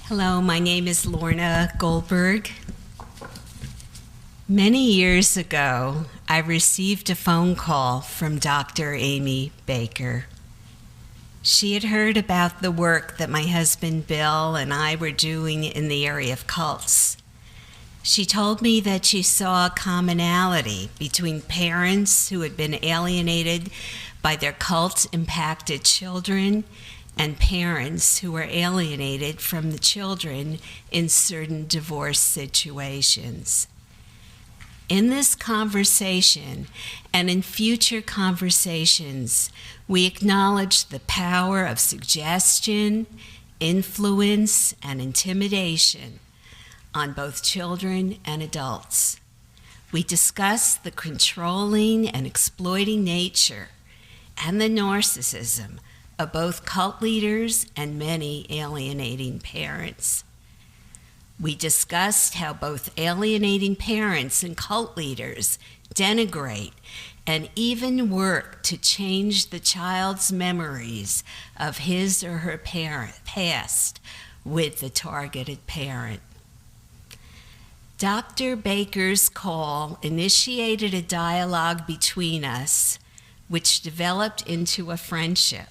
Hello, my name is Lorna Goldberg. Many years ago, I received a phone call from Dr. Amy Baker. She had heard about the work that my husband Bill and I were doing in the area of cults. She told me that she saw a commonality between parents who had been alienated by their cult-impacted children and parents who were alienated from the children in certain divorce situations. In this conversation and in future conversations, we acknowledge the power of suggestion, influence, and intimidation on both children and adults. We discuss the controlling and exploiting nature and the narcissism of both cult leaders and many alienating parents. We discussed how both alienating parents and cult leaders denigrate and even work to change the child's memories of his or her past with the targeted parent. Dr. Baker's call initiated a dialogue between us, which developed into a friendship.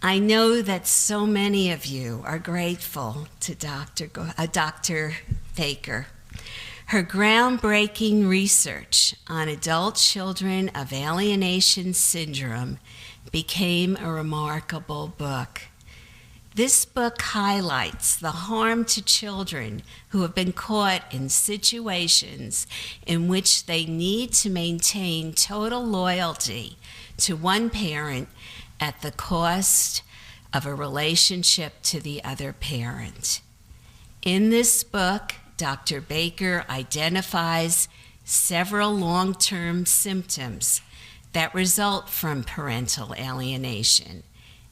I know that so many of you are grateful to Dr. Baker. Her groundbreaking research on adult children of alienation syndrome became a remarkable book. This book highlights the harm to children who have been caught in situations in which they need to maintain total loyalty to one parent at the cost of a relationship to the other parent. In this book, Dr. Baker identifies several long-term symptoms that result from parental alienation,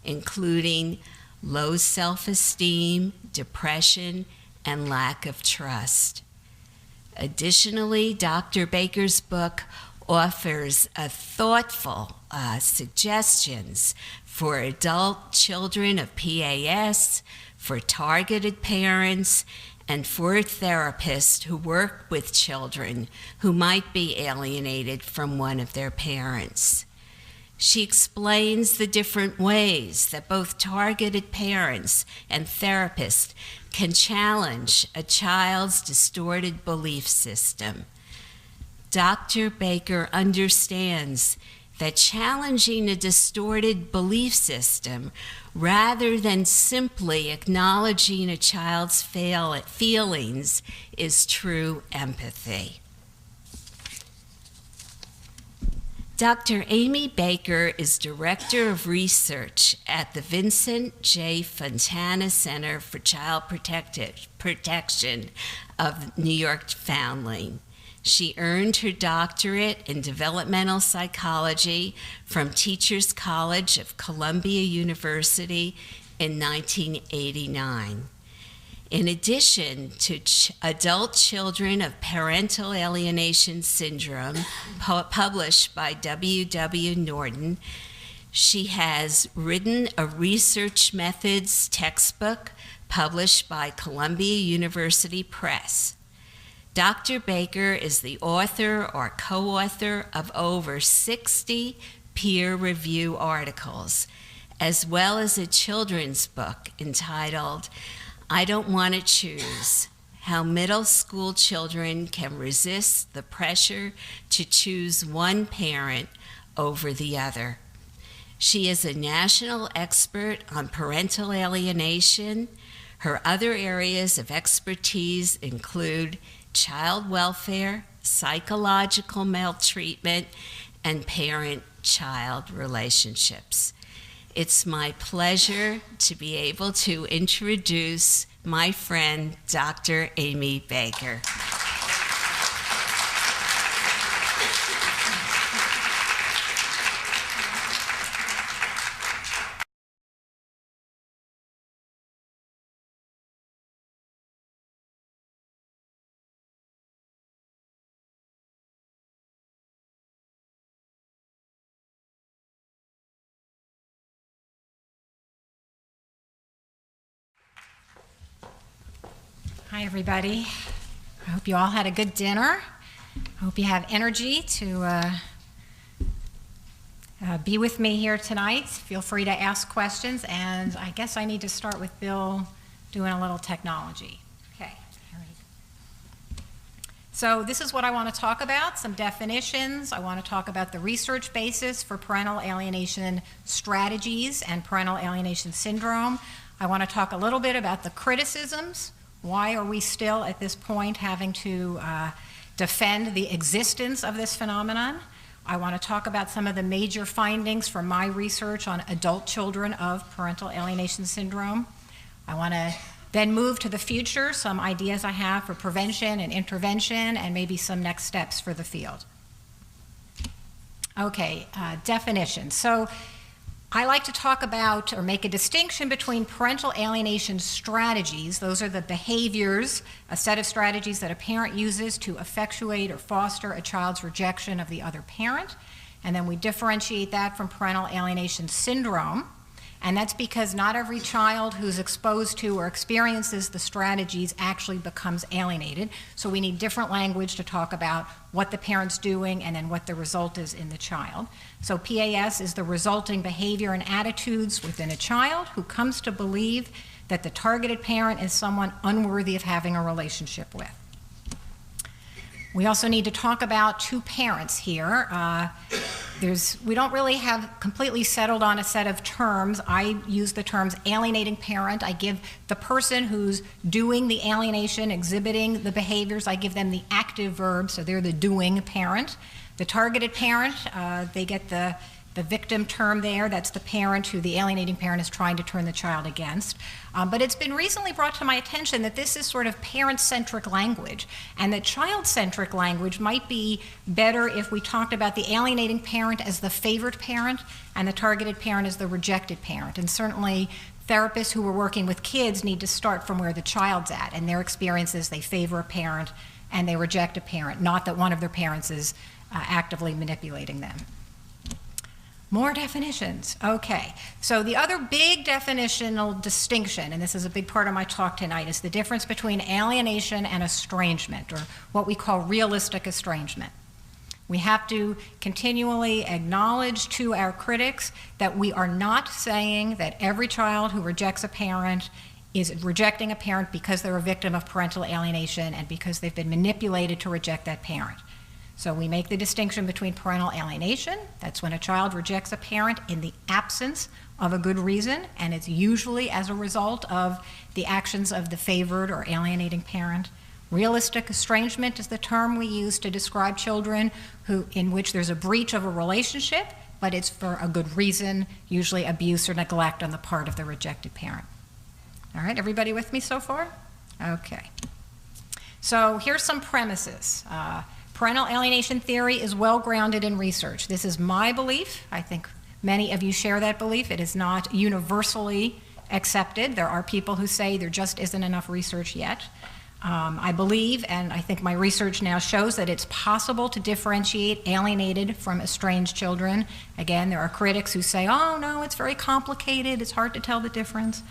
including low self-esteem, depression, and lack of trust. Additionally, Dr. Baker's book offers thoughtful suggestions for adult children of PAS, for targeted parents, and for therapists who work with children who might be alienated from one of their parents. She explains the different ways that both targeted parents and therapists can challenge a child's distorted belief system. Dr. Baker understands that challenging a distorted belief system, rather than simply acknowledging a child's feelings, is true empathy. Dr. Amy Baker is Director of Research at the Vincent J. Fontana Center for Child Protection of New York Foundling. She earned her doctorate in developmental psychology from Teachers College of Columbia University in 1989. In addition to Adult Children of Parental Alienation Syndrome, published by W.W. Norton, she has written a research methods textbook published by Columbia University Press. Dr. Baker is the author or co-author of over 60 peer review articles, as well as a children's book entitled I Don't Want to Choose: How Middle School Children Can Resist the Pressure to Choose One Parent Over the Other. She is a national expert on parental alienation. Her other areas of expertise include child welfare, psychological maltreatment, and parent-child relationships. It's my pleasure to be able to introduce my friend, Dr. Amy Baker. Hi, everybody. I hope you all had a good dinner. I hope you have energy to be with me here tonight. Feel free to ask questions, and I guess I need to start with Bill doing a little technology. Okay. So this is what I want to talk about, some definitions. I want to talk about the research basis for parental alienation strategies and parental alienation syndrome. I want to talk a little bit about the criticisms. Why are we still at this point having to defend the existence of this phenomenon? I want to talk about some of the major findings from my research on adult children of parental alienation syndrome. I want to then move to the future, some ideas I have for prevention and intervention, and maybe some next steps for the field. Okay, definition. So I like to talk about or make a distinction between parental alienation strategies. Those are the behaviors, a set of strategies that a parent uses to effectuate or foster a child's rejection of the other parent. And then we differentiate that from parental alienation syndrome. And that's because not every child who's exposed to or experiences the strategies actually becomes alienated. So we need different language to talk about what the parent's doing and then what the result is in the child. So PAS is the resulting behavior and attitudes within a child who comes to believe that the targeted parent is someone unworthy of having a relationship with. We also need to talk about two parents here. We don't really have completely settled on a set of terms. I use the terms alienating parent. I give the person who's doing the alienation, exhibiting the behaviors, I give them the active verb, so they're the doing parent. The targeted parent, they get the victim term there. That's the parent who the alienating parent is trying to turn the child against. But it's been recently brought to my attention that this is sort of parent-centric language, and that child-centric language might be better if we talked about the alienating parent as the favored parent and the targeted parent as the rejected parent. And certainly therapists who are working with kids need to start from where the child's at. And their experience is they favor a parent and they reject a parent, not that one of their parents is actively manipulating them. More definitions. Okay, so the other big definitional distinction, and this is a big part of my talk tonight, is the difference between alienation and estrangement, or what we call realistic estrangement. We have to continually acknowledge to our critics that we are not saying that every child who rejects a parent is rejecting a parent because they're a victim of parental alienation and because they've been manipulated to reject that parent. So we make the distinction between parental alienation, that's when a child rejects a parent in the absence of a good reason, and it's usually as a result of the actions of the favored or alienating parent. Realistic estrangement is the term we use to describe children in which there's a breach of a relationship, but it's for a good reason, usually abuse or neglect on the part of the rejected parent. All right, everybody with me so far? Okay. So here's some premises. Parental alienation theory is well grounded in research. This is my belief. I think many of you share that belief. It is not universally accepted. There are people who say there just isn't enough research yet. I believe, and I think my research now shows, that it's possible to differentiate alienated from estranged children. Again, there are critics who say, oh no, it's very complicated, it's hard to tell the difference.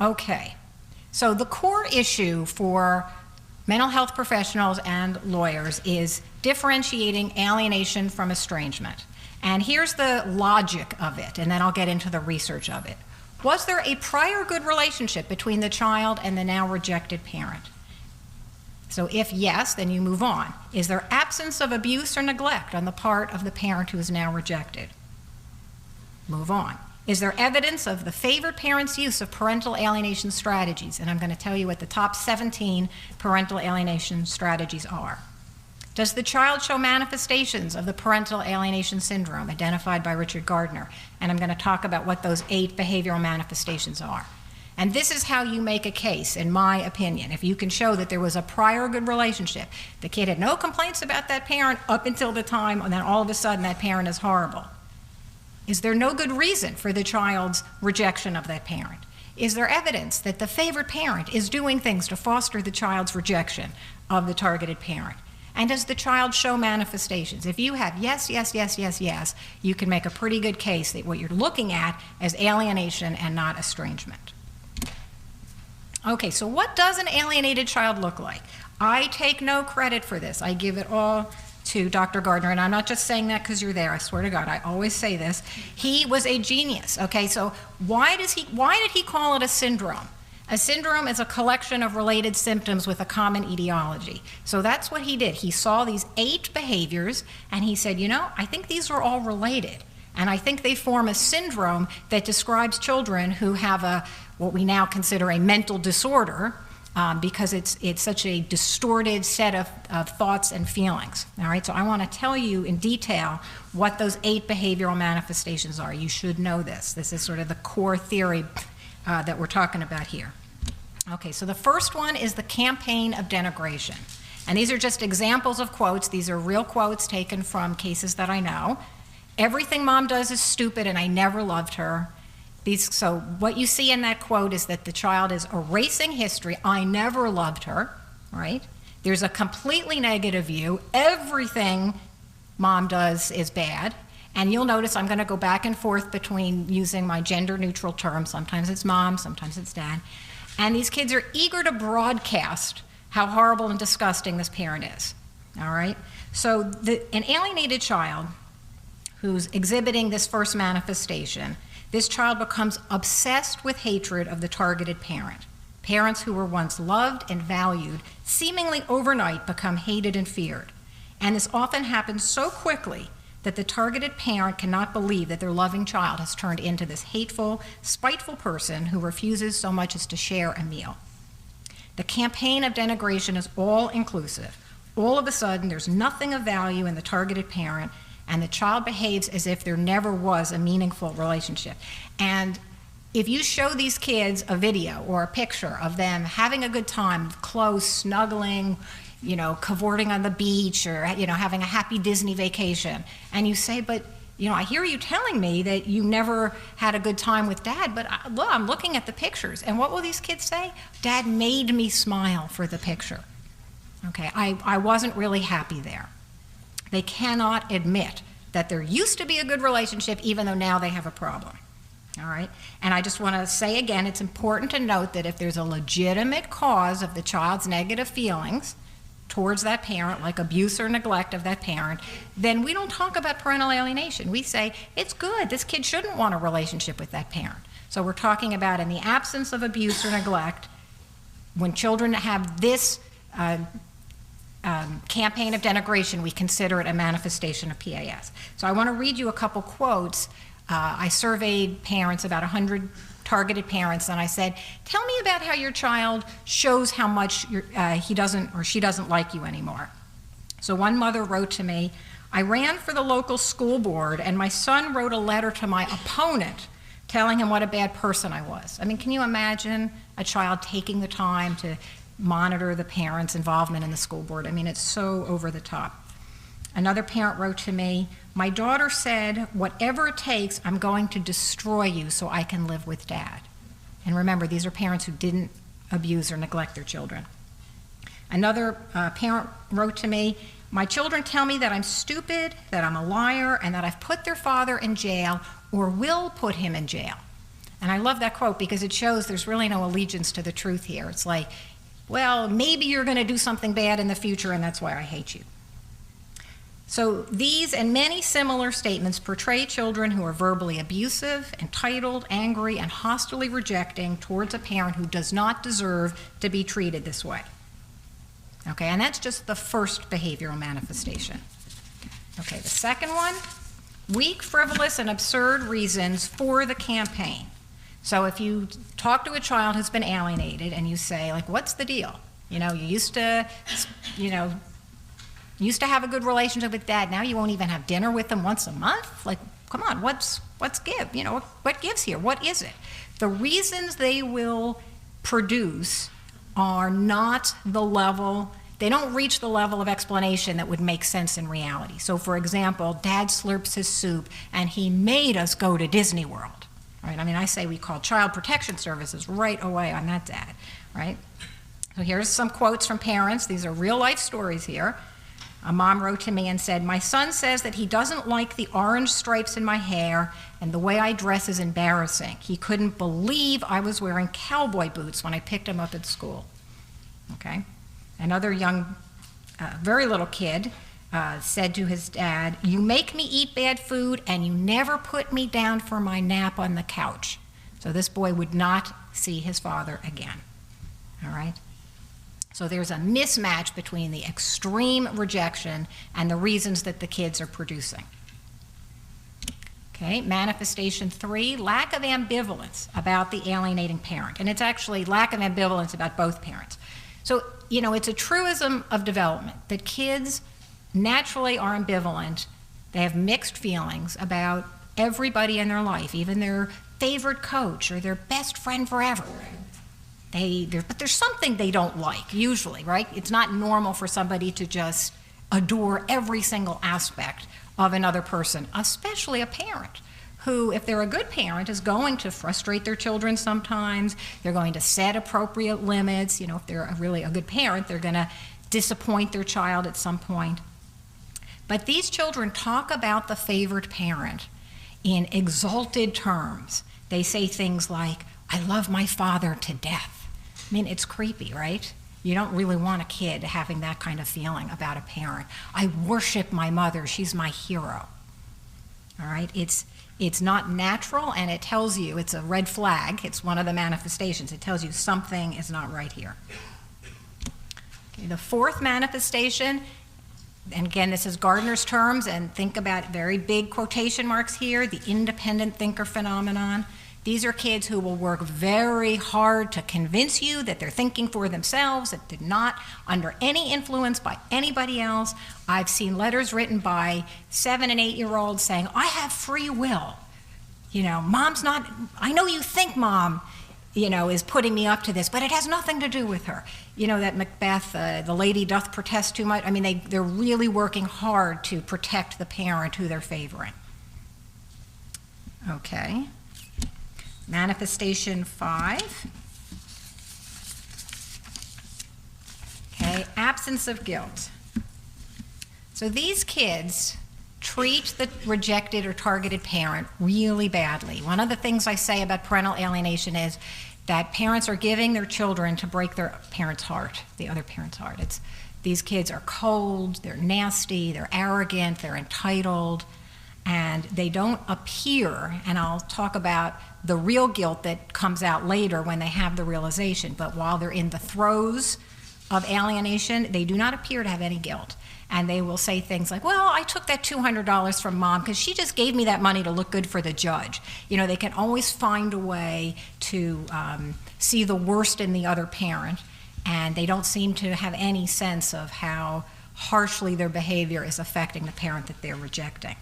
Okay, so the core issue for mental health professionals and lawyers is differentiating alienation from estrangement. And here's the logic of it, and then I'll get into the research of it. Was there a prior good relationship between the child and the now rejected parent? So if yes, then you move on. Is there absence of abuse or neglect on the part of the parent who is now rejected? Move on. Is there evidence of the favored parent's use of parental alienation strategies? And I'm going to tell you what the top 17 parental alienation strategies are. Does the child show manifestations of the parental alienation syndrome identified by Richard Gardner? And I'm going to talk about what those 8 behavioral manifestations are. And this is how you make a case, in my opinion. If you can show that there was a prior good relationship, the kid had no complaints about that parent up until the time, and then all of a sudden that parent is horrible. Is there no good reason for the child's rejection of that parent? Is there evidence that the favored parent is doing things to foster the child's rejection of the targeted parent? And does the child show manifestations? If you have yes, yes, yes, yes, yes, you can make a pretty good case that what you're looking at is alienation and not estrangement. Okay, so what does an alienated child look like? I take no credit for this. I give it all to Dr. Gardner, and I'm not just saying that because you're there. I swear to God, I always say this. He was a genius. Okay, so why did he call it a syndrome? A syndrome is a collection of related symptoms with a common etiology. So that's what he did. He saw these 8 behaviors, and he said, I think these are all related. And I think they form a syndrome that describes children who have what we now consider a mental disorder, because it's such a distorted set of thoughts and feelings. All right, so I want to tell you in detail what those 8 behavioral manifestations are. You should know this. This is sort of the core theory that we're talking about here. Okay, so the first one is the campaign of denigration. And these are just examples of quotes. These are real quotes taken from cases that I know. Everything mom does is stupid and I never loved her. So what you see in that quote is that the child is erasing history. I never loved her, right? There's a completely negative view. Everything mom does is bad. And you'll notice I'm going to go back and forth between using my gender-neutral terms. Sometimes it's mom, sometimes it's dad. And these kids are eager to broadcast how horrible and disgusting this parent is, all right? So an alienated child who's exhibiting this first manifestation, this child becomes obsessed with hatred of the targeted parent. Parents who were once loved and valued seemingly overnight become hated and feared. And this often happens so quickly that the targeted parent cannot believe that their loving child has turned into this hateful, spiteful person who refuses so much as to share a meal. The campaign of denigration is all-inclusive. All of a sudden, there's nothing of value in the targeted parent, and the child behaves as if there never was a meaningful relationship. And if you show these kids a video or a picture of them having a good time, close, snuggling, cavorting on the beach, or, having a happy Disney vacation, and you say, but, I hear you telling me that you never had a good time with Dad, but look, I'm looking at the pictures. And what will these kids say? Dad made me smile for the picture. Okay, I wasn't really happy there. They cannot admit that there used to be a good relationship, even though now they have a problem. All right? And I just want to say again, it's important to note that if there's a legitimate cause of the child's negative feelings towards that parent, like abuse or neglect of that parent, then we don't talk about parental alienation. We say, it's good, this kid shouldn't want a relationship with that parent. So we're talking about in the absence of abuse or neglect, when children have this campaign of denigration, we consider it a manifestation of PAS. So I want to read you a couple quotes. I surveyed parents, about 100 targeted parents, and I said, tell me about how your child shows how much he doesn't or she doesn't like you anymore. So one mother wrote to me, I ran for the local school board and my son wrote a letter to my opponent telling him what a bad person I was. I mean, can you imagine a child taking the time to monitor the parent's involvement in the school board? I mean, it's so over the top. Another parent wrote to me, my daughter said, whatever it takes, I'm going to destroy you so I can live with Dad. And remember, these are parents who didn't abuse or neglect their children. Another parent wrote to me, my children tell me that I'm stupid, that I'm a liar, and that I've put their father in jail or will put him in jail. And I love that quote because it shows there's really no allegiance to the truth here. It's like, well, maybe you're going to do something bad in the future and that's why I hate you. So these and many similar statements portray children who are verbally abusive, entitled, angry, and hostilely rejecting towards a parent who does not deserve to be treated this way. Okay, and that's just the first behavioral manifestation. Okay, the second one, weak, frivolous, and absurd reasons for the campaign. So if you talk to a child who's been alienated and you say, like, what's the deal? You used to have a good relationship with Dad. Now you won't even have dinner with him once a month? Like, come on, what's give? What gives here? What is it? The reasons they will produce are not the level, they don't reach the level of explanation that would make sense in reality. So for example, Dad slurps his soup and he made us go to Disney World. Right? I mean, I say we call Child Protection Services right away on that dad, right? So here's some quotes from parents. These are real life stories here. A mom wrote to me and said, "My son says that he doesn't like the orange stripes in my hair and the way I dress is embarrassing. He couldn't believe I was wearing cowboy boots when I picked him up at school." Okay. Another young, very little kid said to his dad, "You make me eat bad food and you never put me down for my nap on the couch." So this boy would not see his father again. All right. So there's a mismatch between the extreme rejection and the reasons that the kids are producing. Okay, manifestation 3, lack of ambivalence about the alienating parent. And it's actually lack of ambivalence about both parents. So, it's a truism of development that kids naturally are ambivalent. They have mixed feelings about everybody in their life, even their favorite coach or their best friend forever. But there's something they don't like, usually, right? It's not normal for somebody to just adore every single aspect of another person, especially a parent who, if they're a good parent, is going to frustrate their children sometimes. They're going to set appropriate limits. If they're really a good parent, they're going to disappoint their child at some point. But these children talk about the favored parent in exalted terms. They say things like, "I love my father to death." I mean, it's creepy, right? You don't really want a kid having that kind of feeling about a parent. "I worship my mother, she's my hero." All right? It's not natural, and it tells you, it's a red flag. It's one of the manifestations. It tells you something is not right here. Okay, the fourth manifestation, and again, this is Gardner's terms, and think about very big quotation marks here, the independent thinker phenomenon. These are kids who will work very hard to convince you that they're thinking for themselves, that they're not under any influence by anybody else. I've seen letters written by 7- and 8-year-olds saying, "I have free will. Mom's not, I know you think mom, is putting me up to this, but it has nothing to do with her." That Macbeth, the lady doth protest too much. I mean, they're really working hard to protect the parent who they're favoring. Okay. Manifestation 5. Okay, absence of guilt. So these kids treat the rejected or targeted parent really badly. One of the things I say about parental alienation is that parents are giving their children to break their parent's heart, the other parent's heart. These kids are cold, they're nasty, they're arrogant, they're entitled, and they don't appear, and I'll talk about the real guilt that comes out later when they have the realization, but while they're in the throes of alienation, they do not appear to have any guilt. And they will say things like, "Well, I took that $200 from mom because she just gave me that money to look good for the judge." They can always find a way to see the worst in the other parent, and they don't seem to have any sense of how harshly their behavior is affecting the parent that they're rejecting.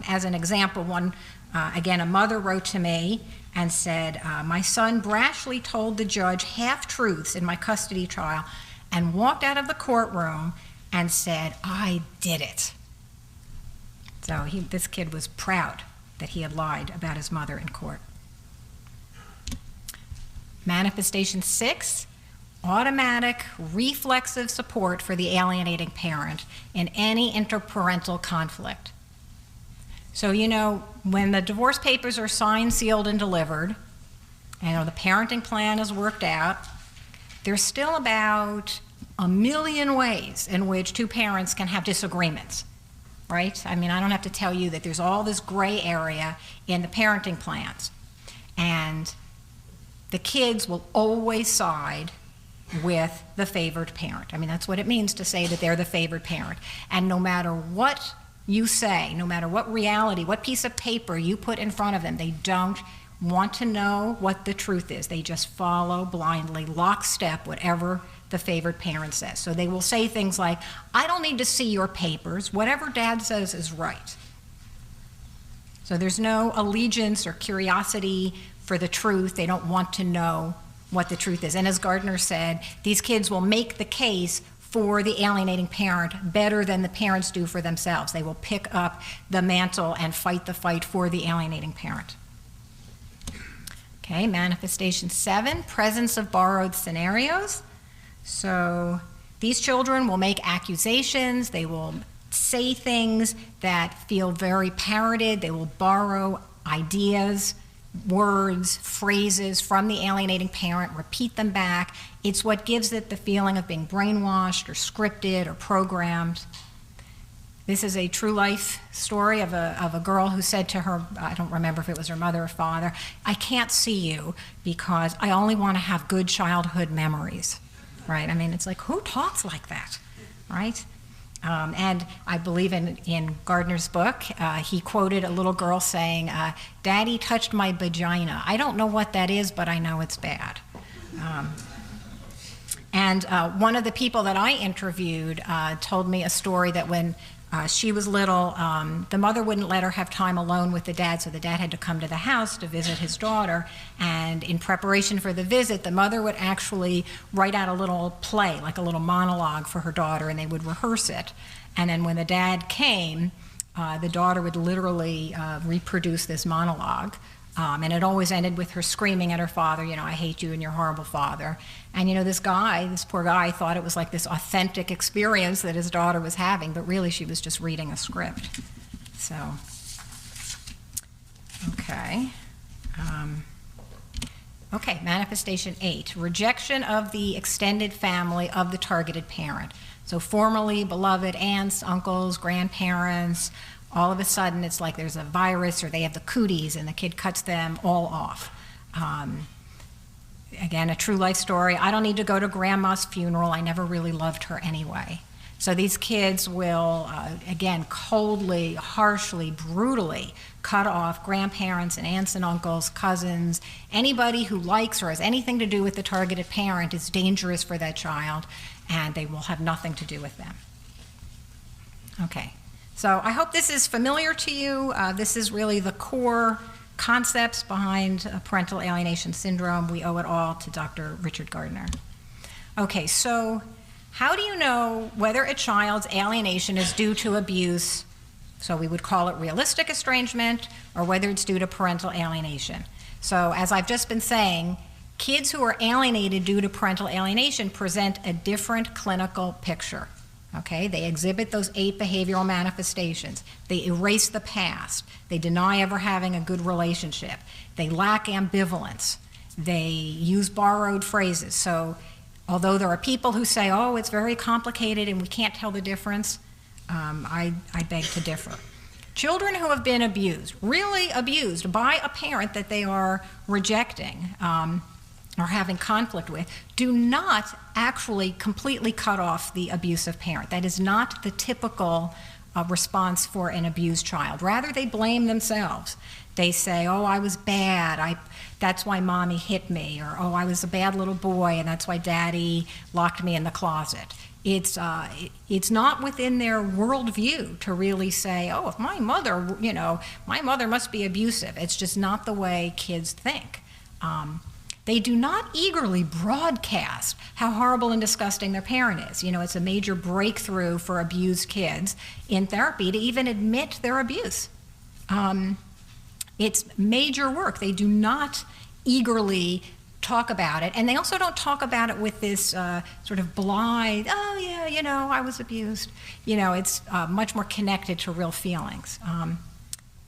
As an example, again, a mother wrote to me and said, "My son brashly told the judge half-truths in my custody trial and walked out of the courtroom and said, 'I did it.'" So this kid was proud that he had lied about his mother in court. Manifestation 6, automatic reflexive support for the alienating parent in any interparental conflict. So, when the divorce papers are signed, sealed, and delivered, the parenting plan is worked out, there's still about 1,000,000 ways in which two parents can have disagreements, right? I mean, I don't have to tell you that there's all this gray area in the parenting plans. And the kids will always side with the favored parent. I mean, that's what it means to say that they're the favored parent. And no matter what you say, no matter what reality, what piece of paper you put in front of them, they don't want to know what the truth is. They just follow blindly, lockstep, whatever the favored parent says. So they will say things like, "I don't need to see your papers. Whatever dad says is right." So there's no allegiance or curiosity for the truth. They don't want to know what the truth is. And as Gardner said, these kids will make the case for the alienating parent better than the parents do for themselves. They will pick up the mantle and fight the fight for the alienating parent. Okay, manifestation 7, presence of borrowed scenarios. So These children will make accusations, they will say things that feel very parroted, they will borrow ideas, words, phrases from the alienating parent, repeat them back. It's what gives it the feeling of being brainwashed or scripted or programmed. This is a true life story of a girl who said to her, I don't remember if it was her mother or father, "I can't see you because I only want to have good childhood memories," right? I mean, it's like, who talks like that, right? And I believe in Gardner's book, he quoted a little girl saying, "Daddy touched my vagina. I don't know what that is, but I know it's bad." And one of the people that I interviewed told me a story that when she was little, the mother wouldn't let her have time alone with the dad, so the dad had to come to the house to visit his daughter. And in preparation for the visit, the mother would actually write out a little play, like a little monologue for her daughter, and they would rehearse it. And then when the dad came, the daughter would literally reproduce this monologue. And it always ended with her screaming at her father, "I hate you and you're a horrible father." And this poor guy thought it was like this authentic experience that his daughter was having, but really she was just reading a script. So, okay. Okay, manifestation 8, rejection of the extended family of the targeted parent. So formerly beloved aunts, uncles, grandparents, all of a sudden it's like there's a virus or they have the cooties and the kid cuts them all off. Again, a true life story. I don't need to go to grandma's funeral. I never really loved her anyway. So these kids will, again, coldly, harshly, brutally cut off grandparents and aunts and uncles, cousins. Anybody who likes or has anything to do with the targeted parent is dangerous for that child, and they will have nothing to do with them. Okay. So I hope this is familiar to you. This is really the core concepts behind parental alienation syndrome. We owe it all to Dr. Richard Gardner. Okay, so how do you know whether a child's alienation is due to abuse, so we would call it realistic estrangement, or whether it's due to parental alienation? So as I've just been saying, kids who are alienated due to parental alienation present a different clinical picture. Okay, they exhibit those 8 behavioral manifestations. They erase the past. They deny ever having a good relationship. They lack ambivalence. They use borrowed phrases. So although there are people who say, "Oh, it's very complicated and we can't tell the difference," I beg to differ. Children who have been abused, really abused by a parent that they are rejecting, or having conflict with, do not actually completely cut off the abusive parent. That is not the typical response for an abused child. Rather, they blame themselves. They say, "Oh, I was bad. That's why mommy hit me," or "Oh, I was a bad little boy and that's why daddy locked me in the closet." It's not within their worldview to really say, "Oh, if my mother must be abusive." It's just not the way kids think. They do not eagerly broadcast how horrible and disgusting their parent is. It's a major breakthrough for abused kids in therapy to even admit their abuse. It's major work. They do not eagerly talk about it, and they also don't talk about it with this sort of blithe, "Oh yeah, I was abused." It's much more connected to real feelings.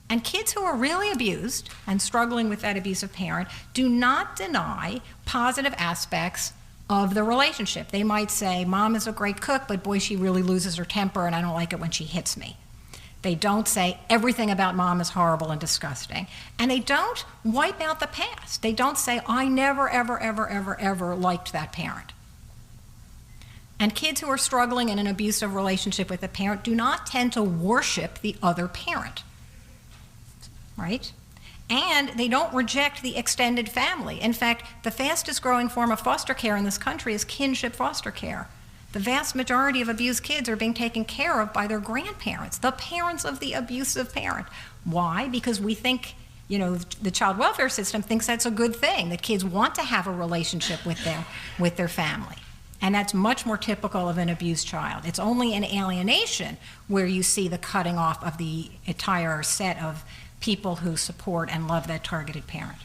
And kids who are really abused and struggling with that abusive parent do not deny positive aspects of the relationship. They might say, "Mom is a great cook, but boy, she really loses her temper and I don't like it when she hits me." They don't say everything about mom is horrible and disgusting. And they don't wipe out the past. They don't say, "I never, ever, ever, ever, ever liked that parent." And kids who are struggling in an abusive relationship with a parent do not tend to worship the other parent. Right? And they don't reject the extended family. In fact, the fastest growing form of foster care in this country is kinship foster care. The vast majority of abused kids are being taken care of by their grandparents, the parents of the abusive parent. Why? Because we think, the child welfare system thinks that's a good thing, that kids want to have a relationship with their family. And that's much more typical of an abused child. It's only in alienation where you see the cutting off of the entire set of people who support and love that targeted parent.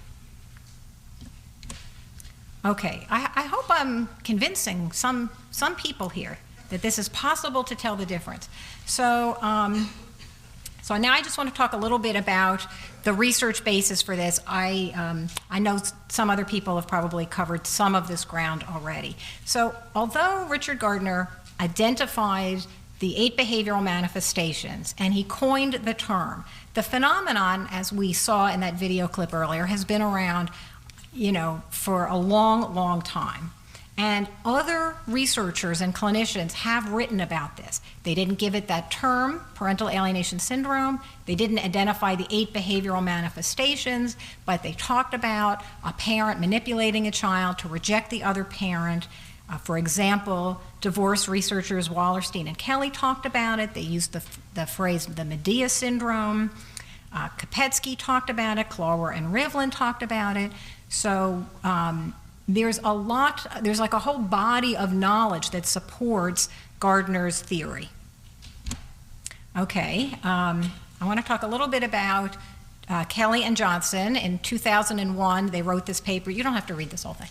Okay, I hope I'm convincing some people here that this is possible to tell the difference. So now I just want to talk a little bit about the research basis for this. I know some other people have probably covered some of this ground already. So although Richard Gardner identified the 8 behavioral manifestations and he coined the term, the phenomenon, as we saw in that video clip earlier, has been around, for a long, long time. And other researchers and clinicians have written about this. They didn't give it that term, parental alienation syndrome. They didn't identify the 8 behavioral manifestations, but they talked about a parent manipulating a child to reject the other parent. For example, divorce researchers Wallerstein and Kelly talked about it. They used the phrase the Medea syndrome. Kopetsky talked about it. Klauer and Rivlin talked about it. So there's like a whole body of knowledge that supports Gardner's theory. Okay, I want to talk a little bit about Kelly and Johnson. In 2001, they wrote this paper. You don't have to read this whole thing.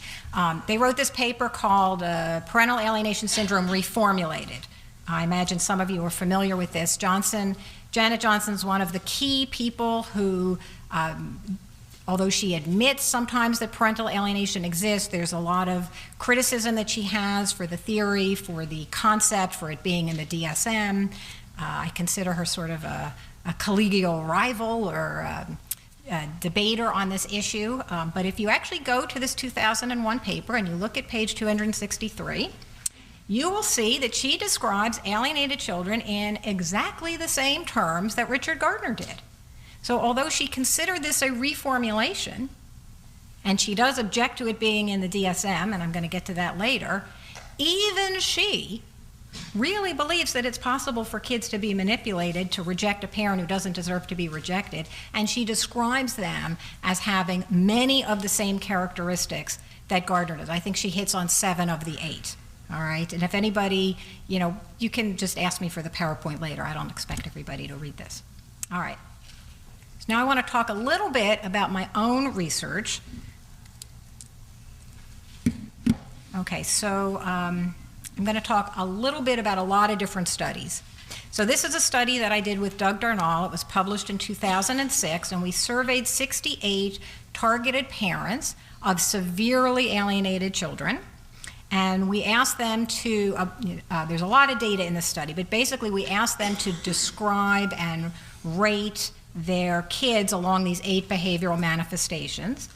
They wrote this paper called Parental Alienation Syndrome Reformulated. I imagine some of you are familiar with this. Janet Johnson's one of the key people who, although she admits sometimes that parental alienation exists, there's a lot of criticism that she has for the theory, for the concept, for it being in the DSM. I consider her sort of a collegial rival or a debater on this issue. But if you actually go to this 2001 paper and you look at page 263, you will see that she describes alienated children in exactly the same terms that Richard Gardner did. So although she considered this a reformulation, and she does object to it being in the DSM, and I'm going to get to that later, even she really believes that it's possible for kids to be manipulated to reject a parent who doesn't deserve to be rejected, and she describes them as having many of the same characteristics that Gardner does. I think she hits on 7 of the 8. All right, and if anybody, you can just ask me for the PowerPoint later. I don't expect everybody to read this. All right. So now I want to talk a little bit about my own research. Okay, so I'm going to talk a little bit about a lot of different studies. So this is a study that I did with Doug Darnall. It was published in 2006, and we surveyed 68 targeted parents of severely alienated children. And we asked them to, there's a lot of data in this study, but basically we asked them to describe and rate their kids along these 8 behavioral manifestations.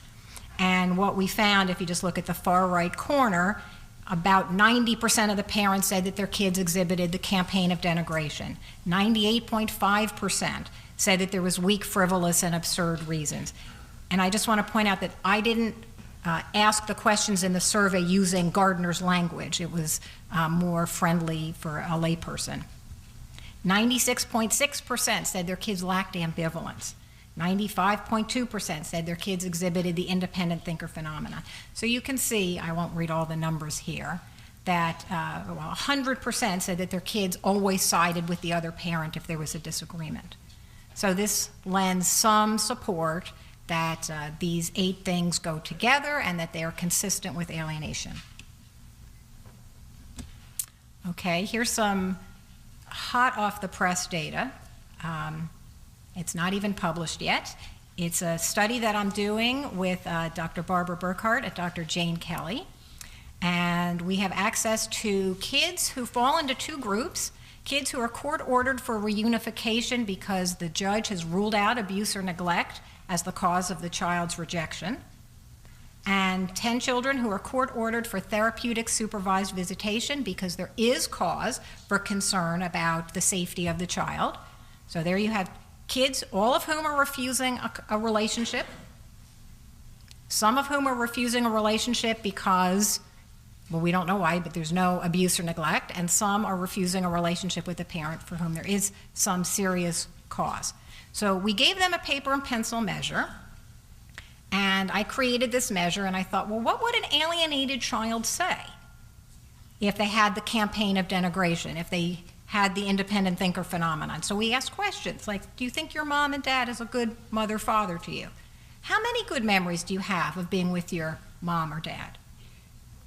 And what we found, if you just look at the far right corner, about 90% of the parents said that their kids exhibited the campaign of denigration. 98.5% said that there was weak, frivolous, and absurd reasons. And I just want to point out that I didn't ask the questions in the survey using Gardner's language. It was more friendly for a layperson. 96.6% said their kids lacked ambivalence. 95.2% said their kids exhibited the independent thinker phenomenon. So you can see, I won't read all the numbers here, that 100% said that their kids always sided with the other parent if there was a disagreement. So this lends some support that these 8 things go together and that they are consistent with alienation. Okay, here's some hot off the press data. It's not even published yet. It's a study that I'm doing with Dr. Barbara Burkhardt and Dr. Jane Kelly. And we have access to kids who fall into 2 groups. Kids who are court-ordered for reunification because the judge has ruled out abuse or neglect as the cause of the child's rejection, and 10 children who are court-ordered for therapeutic supervised visitation because there is cause for concern about the safety of the child. So there you have kids, all of whom are refusing a relationship, some of whom are refusing a relationship because, well, we don't know why, but there's no abuse or neglect, and some are refusing a relationship with a parent for whom there is some serious cause. So we gave them a paper and pencil measure, and I created this measure, and I thought, well, what would an alienated child say if they had the campaign of denigration, if they had the independent thinker phenomenon? So we asked questions like, do you think your mom and dad is a good mother, father to you? How many good memories do you have of being with your mom or dad?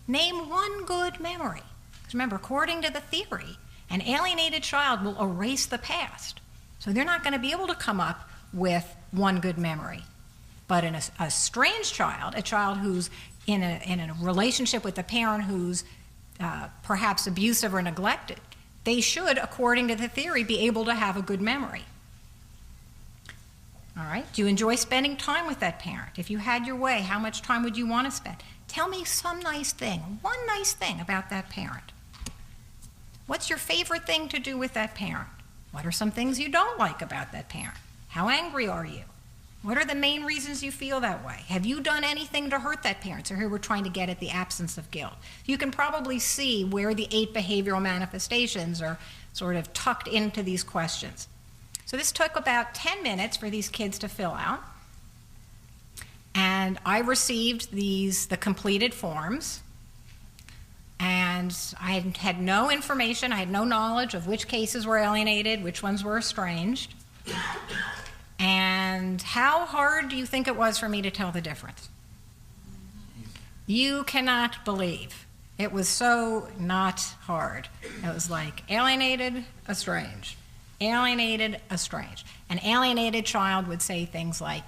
Name one good memory. Because remember, according to the theory, an alienated child will erase the past. So they're not going to be able to come up with one good memory. But in a estranged child, a child who's in a relationship with a parent who's perhaps abusive or neglected, they should, according to the theory, be able to have a good memory. All right? Do you enjoy spending time with that parent? If you had your way, how much time would you want to spend? Tell me some nice thing, one nice thing about that parent. What's your favorite thing to do with that parent? What are some things you don't like about that parent? How angry are you? What are the main reasons you feel that way? Have you done anything to hurt that parent? So here we're trying to get at the absence of guilt. You can probably see where the 8 behavioral manifestations are sort of tucked into these questions. So this took about 10 minutes for these kids to fill out. And I received the completed forms. And I had no information, I had no knowledge of which cases were alienated, which ones were estranged. And how hard do you think it was for me to tell the difference? You cannot believe. It was so not hard. It was like alienated, estranged. Alienated, estranged. An alienated child would say things like,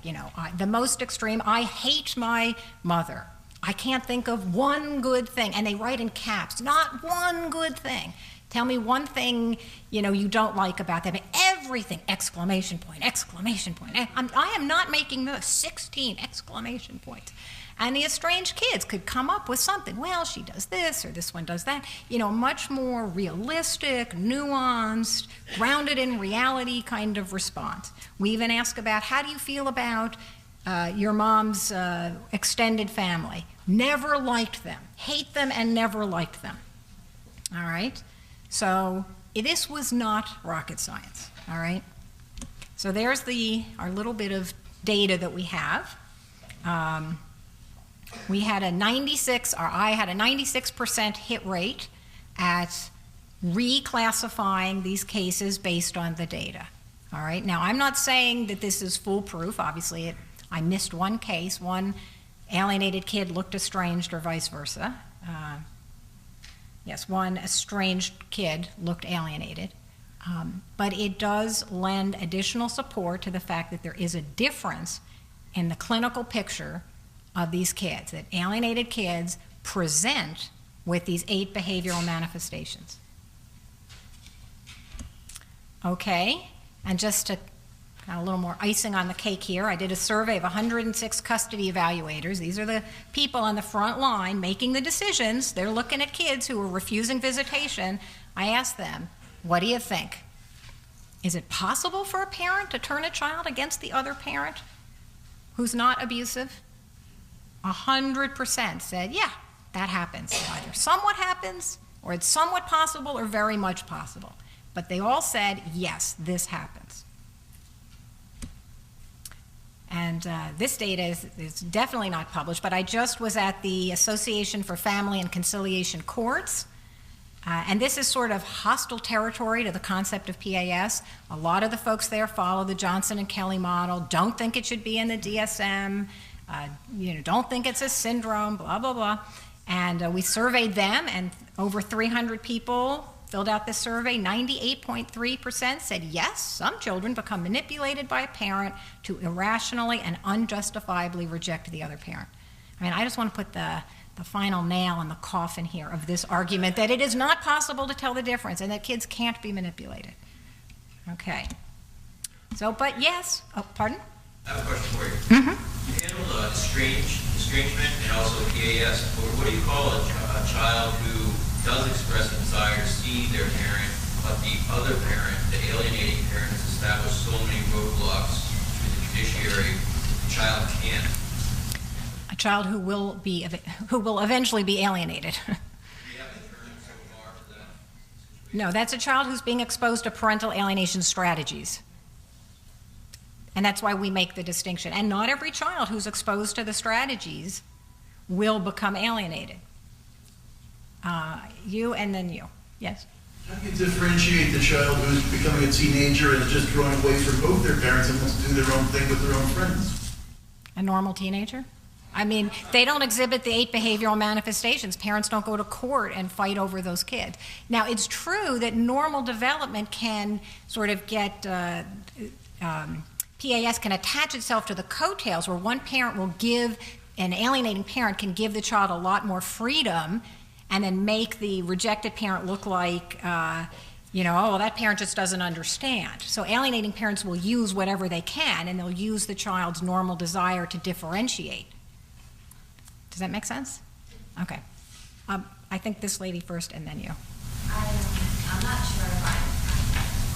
the most extreme, I hate my mother. I can't think of one good thing. And they write in caps, not one good thing. Tell me one thing, you don't like about them. Everything, exclamation point, exclamation point. I am not making this, 16 exclamation points. And the estranged kids could come up with something. Well, she does this or this one does that. Much more realistic, nuanced, grounded in reality kind of response. We even ask about how do you feel about your mom's extended family. Never liked them. Hate them and never liked them. All right? So this was not rocket science. All right? So there's our little bit of data that we have. We had I had a 96% hit rate at reclassifying these cases based on the data. All right? Now, I'm not saying that this is foolproof. Obviously, I missed one case. One alienated kid looked estranged or vice versa. Yes, one estranged kid looked alienated. But it does lend additional support to the fact that there is a difference in the clinical picture of these kids, that alienated kids present with these 8 behavioral manifestations. Okay, and just to a little more icing on the cake here, I did a survey of 106 custody evaluators. These are the people on the front line making the decisions. They're looking at kids who are refusing visitation. I asked them, what do you think? Is it possible for a parent to turn a child against the other parent who's not abusive? 100% said, yeah, that happens. Either somewhat happens, or it's somewhat possible, or very much possible. But they all said, yes, this happens. And this data is definitely not published, but I just was at the Association for Family and Conciliation Courts, and this is sort of hostile territory to the concept of PAS. A lot of the folks there follow the Johnson and Kelly model, don't think it should be in the DSM, don't think it's a syndrome, blah, blah, blah. And we surveyed them, and over 300 people filled out this survey. 98.3% said yes, some children become manipulated by a parent to irrationally and unjustifiably reject the other parent. I mean, I just want to put the final nail in the coffin here of this argument that it is not possible to tell the difference and that kids can't be manipulated. Okay. So, but yes, pardon? I have a question for you. You handled estrangement and also PAS. What do you call a child who does express a desire to see their parent, but the other parent, the alienating parent, has established so many roadblocks through the judiciary, the child can't? A child who will eventually be alienated. Do you have to turn so far to that situation? No, that's a child who's being exposed to parental alienation strategies. And that's why we make the distinction. And not every child who's exposed to the strategies will become alienated. You and then you. Yes? How do you differentiate the child who's becoming a teenager and just growing away from both their parents and wants to do their own thing with their own friends? A normal teenager? I mean, they don't exhibit the 8 behavioral manifestations. Parents don't go to court and fight over those kids. Now, it's true that normal development can sort of get, PAS can attach itself to the coattails where one parent will give, an alienating parent can give the child a lot more freedom and then make the rejected parent look like, you know, oh, well, that parent just doesn't understand. So alienating parents will use whatever they can, and they'll use the child's normal desire to differentiate. Does that make sense? Okay. I think this lady first, and then you. I'm not sure if I'm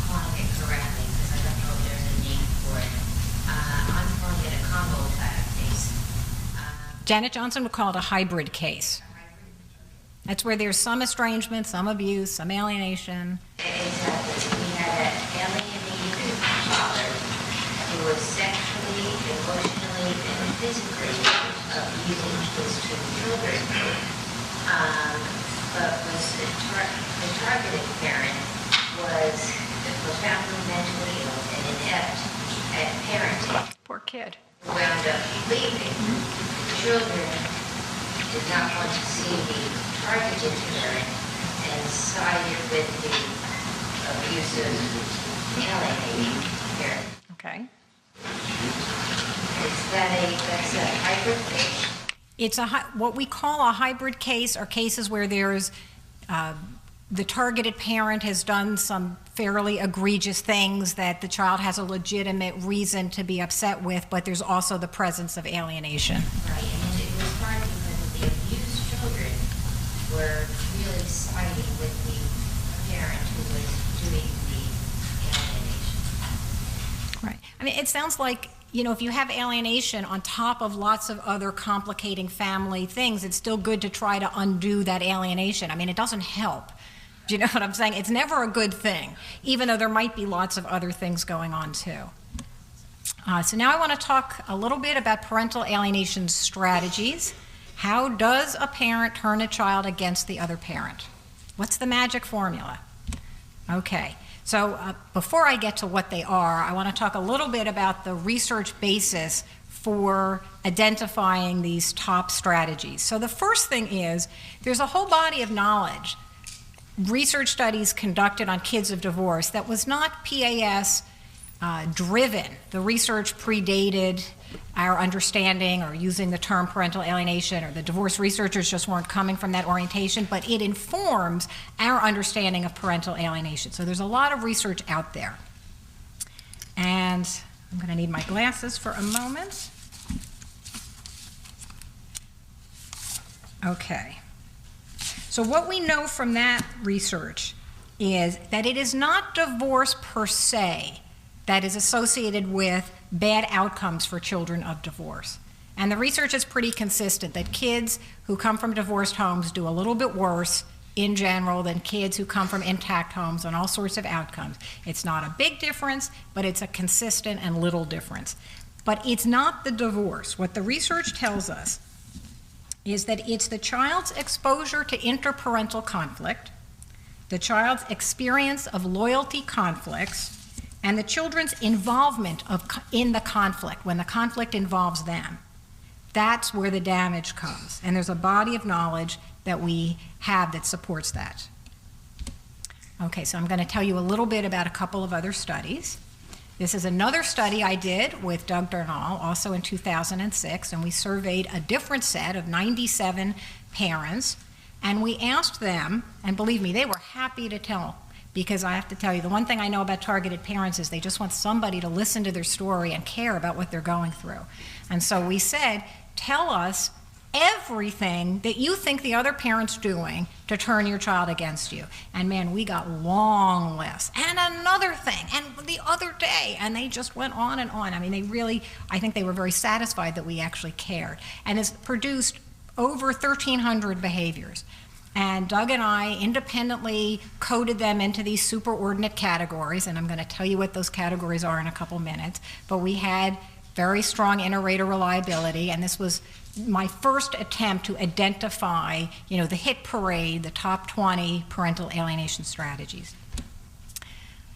calling it correctly, because I don't know if there's a name for it. I'm calling it a combo case. Janet Johnson would call it a hybrid case. That's where there's some estrangement, some abuse, some alienation. Exactly. We had an alienated father who was sexually, emotionally, and physically abusing his 2 children. But the targeted parent was profoundly mentally ill and inept at parenting. Poor kid. Wound up leaving. Children did not want to see the targeted parent and sided with the abusive, alienating parent. Okay. That's a hybrid case? It's what we call a hybrid case are cases where there's the targeted parent has done some fairly egregious things that the child has a legitimate reason to be upset with, but there's also the presence of alienation. Right, and it was hard because the abused children were really siding with the parent who was doing the alienation. Right. I mean, it sounds like, you know, if you have alienation on top of lots of other complicating family things, it's still good to try to undo that alienation. I mean, it doesn't help. Do you know what I'm saying? It's never a good thing, even though there might be lots of other things going on too. So now I want to talk a little bit about parental alienation strategies. How does a parent turn a child against the other parent? What's the magic formula? Okay. So before I get to what they are, I want to talk a little bit about the research basis for identifying these top strategies. So the first thing is there's a whole body of knowledge, research studies conducted on kids of divorce that was not PAS driven. The research predated our understanding or using the term parental alienation, or the divorce researchers just weren't coming from that orientation, but it informs our understanding of parental alienation. So there's a lot of research out there. And I'm going to need my glasses for a moment. Okay. So what we know from that research is that it is not divorce per se that is associated with bad outcomes for children of divorce. And the research is pretty consistent that kids who come from divorced homes do a little bit worse in general than kids who come from intact homes on all sorts of outcomes. It's not a big difference, but it's a consistent and little difference. But it's not the divorce. What the research tells us is that it's the child's exposure to interparental conflict, the child's experience of loyalty conflicts, and the children's involvement in the conflict, when the conflict involves them. That's where the damage comes. And there's a body of knowledge that we have that supports that. Okay, so I'm going to tell you a little bit about a couple of other studies. This is another study I did with Doug Darnall, also in 2006, and we surveyed a different set of 97 parents, and we asked them, and believe me, they were happy to tell, because I have to tell you, the one thing I know about targeted parents is they just want somebody to listen to their story and care about what they're going through. And so we said, tell us everything that you think the other parent's doing to turn your child against you. And man, we got long lists. And another thing, and the other day, and they just went on and on. I mean, they really, I think they were very satisfied that we actually cared. And it's produced over 1,300 behaviors. And Doug and I independently coded them into these superordinate categories, and I'm going to tell you what those categories are in a couple minutes. But we had very strong inter-rater reliability, and this was my first attempt to identify, you know, the hit parade, the top 20 parental alienation strategies.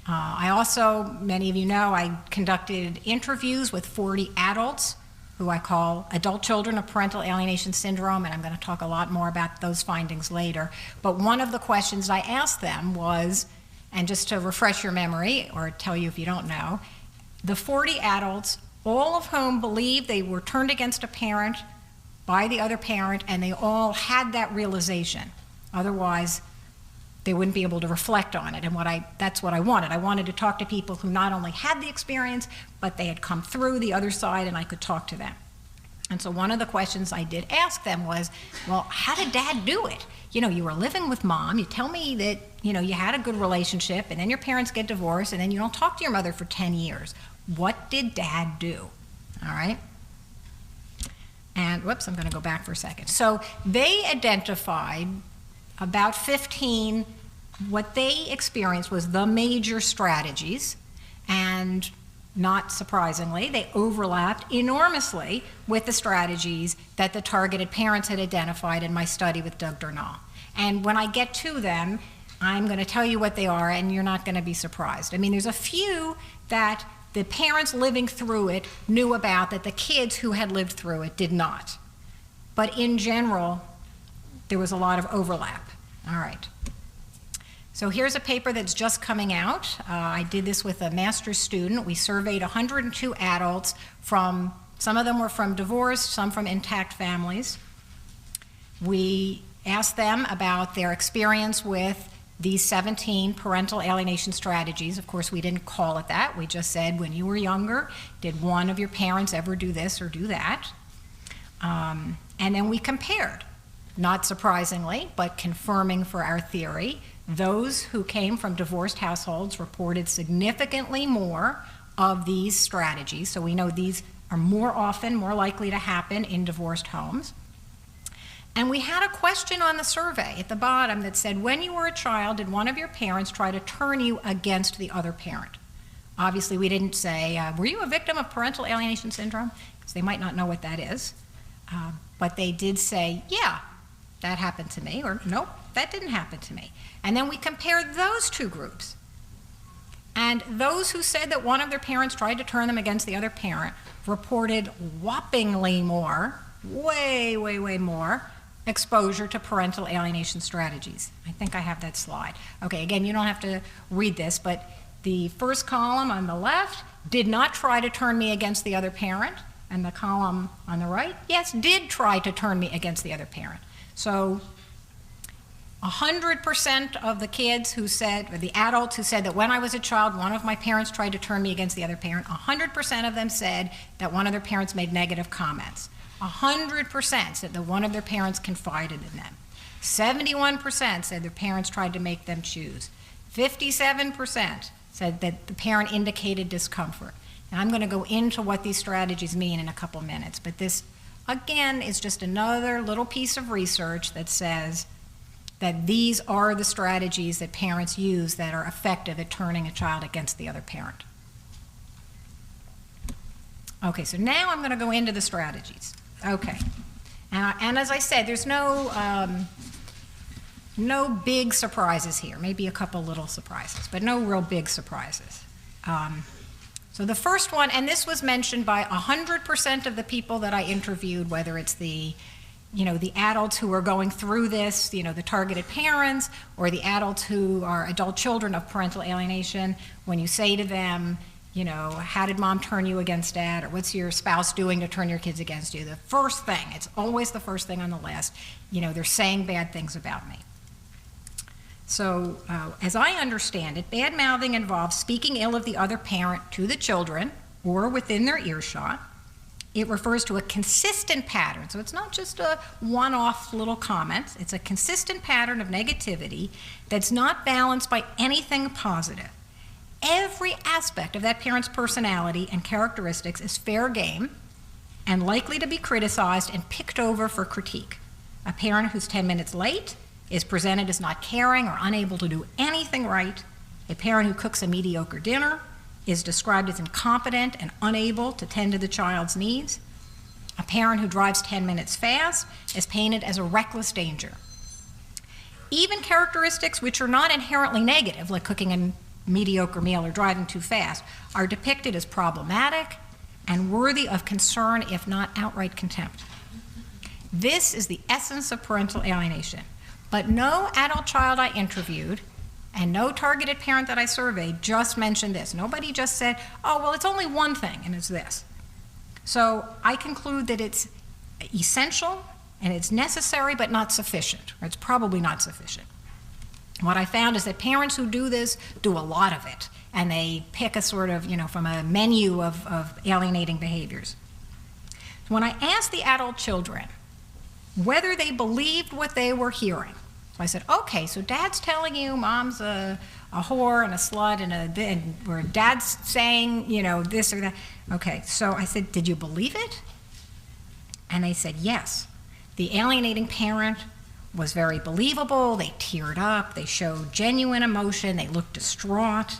I also, many of you know, I conducted interviews with 40 adults who I call adult children of parental alienation syndrome, and I'm going to talk a lot more about those findings later. But one of the questions I asked them was, and just to refresh your memory, or tell you if you don't know, the 40 adults, all of whom believed they were turned against a parent by the other parent, and they all had that realization. Otherwise, they wouldn't be able to reflect on it. And that's what I wanted. I wanted to talk to people who not only had the experience, but they had come through the other side and I could talk to them. And so one of the questions I did ask them was, well, how did Dad do it? You know, you were living with Mom, you tell me that, you know, you had a good relationship, and then your parents get divorced, and then you don't talk to your mother for 10 years. What did Dad do? All right? And, whoops, I'm going to go back for a second. So they identified about 15, what they experienced was the major strategies, and not surprisingly, they overlapped enormously with the strategies that the targeted parents had identified in my study with Doug Durnall. And when I get to them, I'm going to tell you what they are, and you're not going to be surprised. I mean, there's a few that the parents living through it knew about that the kids who had lived through it did not. But in general, there was a lot of overlap. All right. So here's a paper that's just coming out. I did this with a master's student. We surveyed 102 adults from, some of them were from divorced, some from intact families. We asked them about their experience with these 17 parental alienation strategies. Of course, we didn't call it that. We just said, when you were younger, did one of your parents ever do this or do that? And then we compared, not surprisingly, but confirming for our theory. Those who came from divorced households reported significantly more of these strategies. So we know these are more often, more likely to happen in divorced homes. And we had a question on the survey at the bottom that said, when you were a child, did one of your parents try to turn you against the other parent? Obviously, we didn't say, were you a victim of parental alienation syndrome? Because they might not know what that is. But they did say, yeah, that happened to me, or nope, that didn't happen to me. And then we compared those two groups. And those who said that one of their parents tried to turn them against the other parent reported whoppingly more, way, way, way more, exposure to parental alienation strategies. I think I have that slide. Okay, again, you don't have to read this, but the first column on the left did not try to turn me against the other parent, and the column on the right, yes, did try to turn me against the other parent. So 100% of the kids who said, or the adults who said that when I was a child, one of my parents tried to turn me against the other parent, 100% of them said that one of their parents made negative comments. 100% said that one of their parents confided in them. 71% said their parents tried to make them choose. 57% said that the parent indicated discomfort. And I'm going to go into what these strategies mean in a couple minutes, but this, again, is just another little piece of research that says that these are the strategies that parents use that are effective at turning a child against the other parent. Okay, so now I'm going to go into the strategies. Okay, and as I said, there's no big surprises here. Maybe a couple little surprises, but no real big surprises. So the first one, and this was mentioned by 100% of the people that I interviewed, whether it's the adults who are going through this, the targeted parents, or the adults who are adult children of parental alienation. When you say to them, how did Mom turn you against Dad, or what's your spouse doing to turn your kids against you? The first thing, it's always the first thing on the list, they're saying bad things about me. So, as I understand it, bad mouthing involves speaking ill of the other parent to the children or within their earshot. It refers to a consistent pattern. So it's not just a one-off little comment. It's a consistent pattern of negativity that's not balanced by anything positive. Every aspect of that parent's personality and characteristics is fair game and likely to be criticized and picked over for critique. A parent who's 10 minutes late is presented as not caring or unable to do anything right. A parent who cooks a mediocre dinner is described as incompetent and unable to tend to the child's needs. A parent who drives 10 minutes fast is painted as a reckless danger. Even characteristics which are not inherently negative, like cooking a mediocre meal or driving too fast, are depicted as problematic, and worthy of concern, if not outright contempt. This is the essence of parental alienation. But no adult child I interviewed and no targeted parent that I surveyed just mentioned this. Nobody just said, oh, well, it's only one thing, and it's this. So I conclude that it's essential and it's necessary but not sufficient, or it's probably not sufficient. What I found is that parents who do this do a lot of it, and they pick a sort of, from a menu of alienating behaviors. When I asked the adult children whether they believed what they were hearing, so I said, okay, so dad's telling you mom's a whore and a slut or dad's saying, this or that. Okay, so I said, did you believe it? And they said, yes. The alienating parent was very believable. They teared up. They showed genuine emotion. They looked distraught.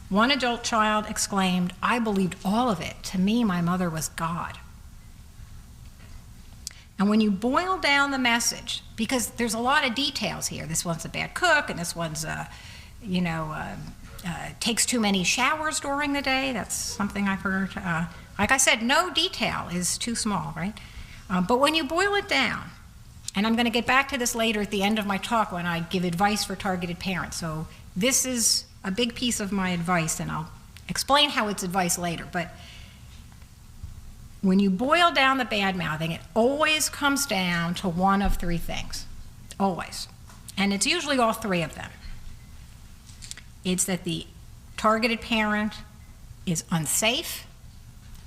One adult child exclaimed, I believed all of it. To me, my mother was God. And when you boil down the message, because there's a lot of details here. This one's a bad cook, and this one's, takes too many showers during the day. That's something I've heard. Like I said, no detail is too small, right? But when you boil it down, and I'm going to get back to this later at the end of my talk when I give advice for targeted parents. So this is a big piece of my advice, and I'll explain how it's advice later. But when you boil down the bad-mouthing, it always comes down to one of three things. Always. And it's usually all three of them. It's that the targeted parent is unsafe,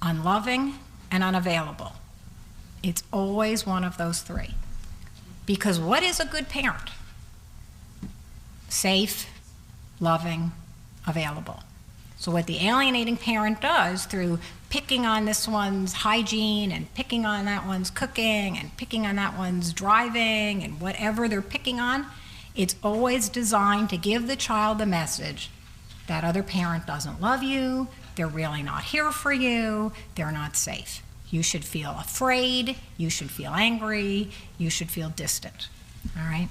unloving, and unavailable. It's always one of those three. Because what is a good parent? Safe, loving, available. So what the alienating parent does through picking on this one's hygiene and picking on that one's cooking and picking on that one's driving and whatever they're picking on, it's always designed to give the child the message that other parent doesn't love you, they're really not here for you, they're not safe. You should feel afraid, you should feel angry, you should feel distant, all right?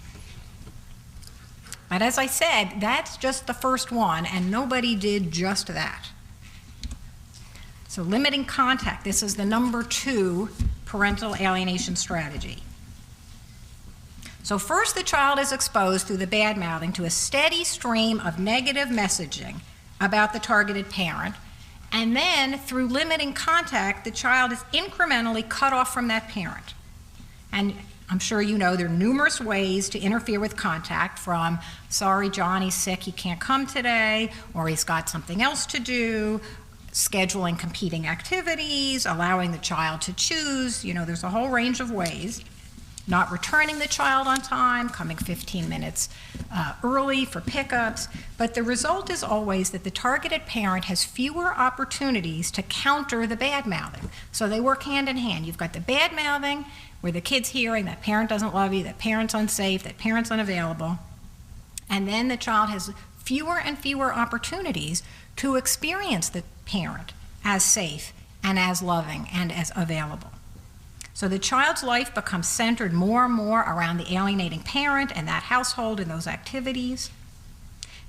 But as I said, that's just the first one, and nobody did just that. So limiting contact, this is the number 2 parental alienation strategy. So first, the child is exposed through the bad-mouthing to a steady stream of negative messaging about the targeted parent, and then through limiting contact, the child is incrementally cut off from that parent. And I'm sure you know there are numerous ways to interfere with contact, from, sorry, Johnny's sick, he can't come today, or he's got something else to do, scheduling competing activities, allowing the child to choose, there's a whole range of ways. Not returning the child on time, coming 15 minutes early for pickups, but the result is always that the targeted parent has fewer opportunities to counter the bad-mouthing. So they work hand in hand. You've got the bad-mouthing, where the kid's hearing that parent doesn't love you, that parent's unsafe, that parent's unavailable, and then the child has fewer and fewer opportunities to experience the parent as safe and as loving and as available. So the child's life becomes centered more and more around the alienating parent and that household and those activities.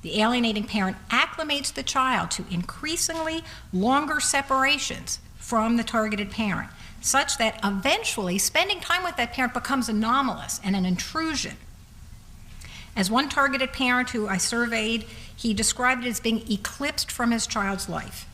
The alienating parent acclimates the child to increasingly longer separations from the targeted parent, such that eventually spending time with that parent becomes anomalous and an intrusion. As one targeted parent who I surveyed, he described it as being eclipsed from his child's life.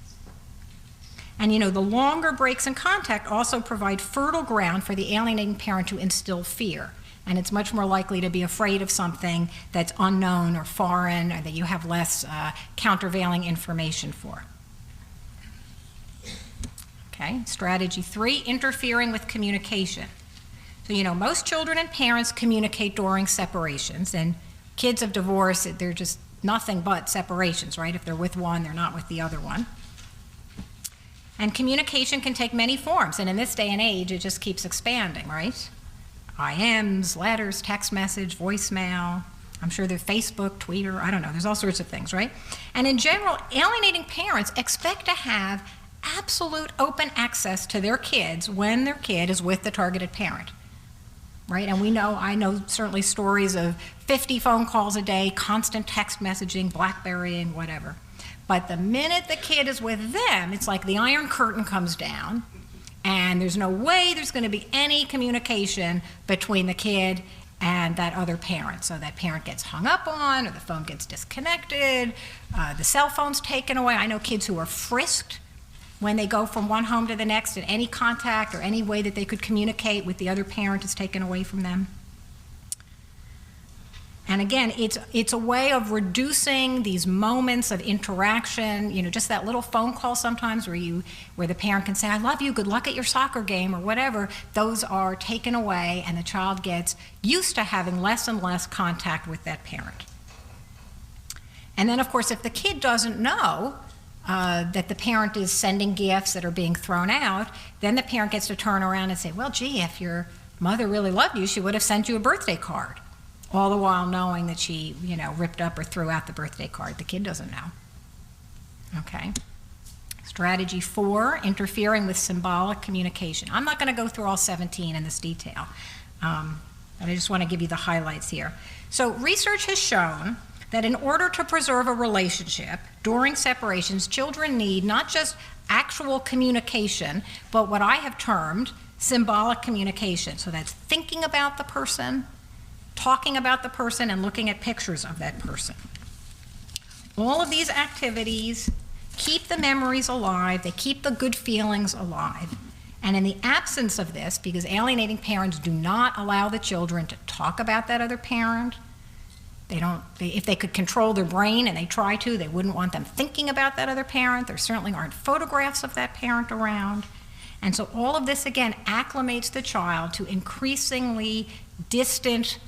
And the longer breaks in contact also provide fertile ground for the alienating parent to instill fear. And it's much more likely to be afraid of something that's unknown or foreign, or that you have less countervailing information for. Okay, strategy 3, interfering with communication. So, most children and parents communicate during separations, and kids of divorce, they're just nothing but separations, right? If they're with one, they're not with the other one. And communication can take many forms, and in this day and age, it just keeps expanding, right? IMs, letters, text message, voicemail. I'm sure there's Facebook, Twitter, I don't know, there's all sorts of things, right? And in general, alienating parents expect to have absolute open access to their kids when their kid is with the targeted parent, right? And I know certainly stories of 50 phone calls a day, constant text messaging, BlackBerry, and whatever. But the minute the kid is with them, it's like the Iron Curtain comes down, and there's no way there's going to be any communication between the kid and that other parent. So that parent gets hung up on, or the phone gets disconnected, the cell phone's taken away. I know kids who are frisked when they go from one home to the next, and any contact or any way that they could communicate with the other parent is taken away from them. And again, it's a way of reducing these moments of interaction, just that little phone call sometimes where the parent can say, I love you, good luck at your soccer game, or whatever. Those are taken away, and the child gets used to having less and less contact with that parent. And then, of course, if the kid doesn't know that the parent is sending gifts that are being thrown out, then the parent gets to turn around and say, well, gee, if your mother really loved you, she would have sent you a birthday card. All the while knowing that she, ripped up or threw out the birthday card. The kid doesn't know. Okay. Strategy 4, interfering with symbolic communication. I'm not going to go through all 17 in this detail, but I just want to give you the highlights here. So research has shown that in order to preserve a relationship during separations, children need not just actual communication, but what I have termed symbolic communication. So that's thinking about the person, talking about the person, and looking at pictures of that person. All of these activities keep the memories alive, they keep the good feelings alive. And in the absence of this, because alienating parents do not allow the children to talk about that other parent, if they could control their brain, and they try to, they wouldn't want them thinking about that other parent. There certainly aren't photographs of that parent around. And so all of this, again, acclimates the child to increasingly distant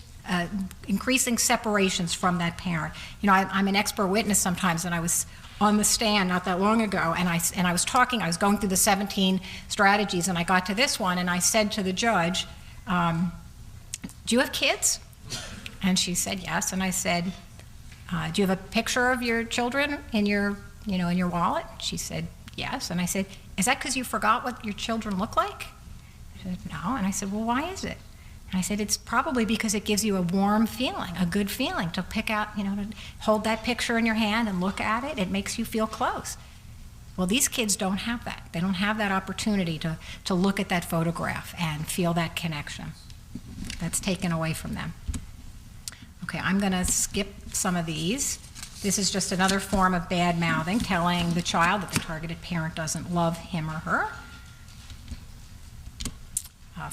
increasing separations from that parent. I'm an expert witness sometimes, and I was on the stand not that long ago, and I was going through the 17 strategies, and I got to this one, and I said to the judge, do you have kids? And she said yes, and I said, do you have a picture of your children in your wallet? She said yes, and I said, is that because you forgot what your children look like? She said no, and I said, well, why is it? And I said, it's probably because it gives you a warm feeling, a good feeling to pick out, to hold that picture in your hand and look at it. It makes you feel close. Well, these kids don't have that. They don't have that opportunity to look at that photograph and feel that connection. That's taken away from them. Okay, I'm going to skip some of these. This is just another form of bad mouthing, telling the child that the targeted parent doesn't love him or her.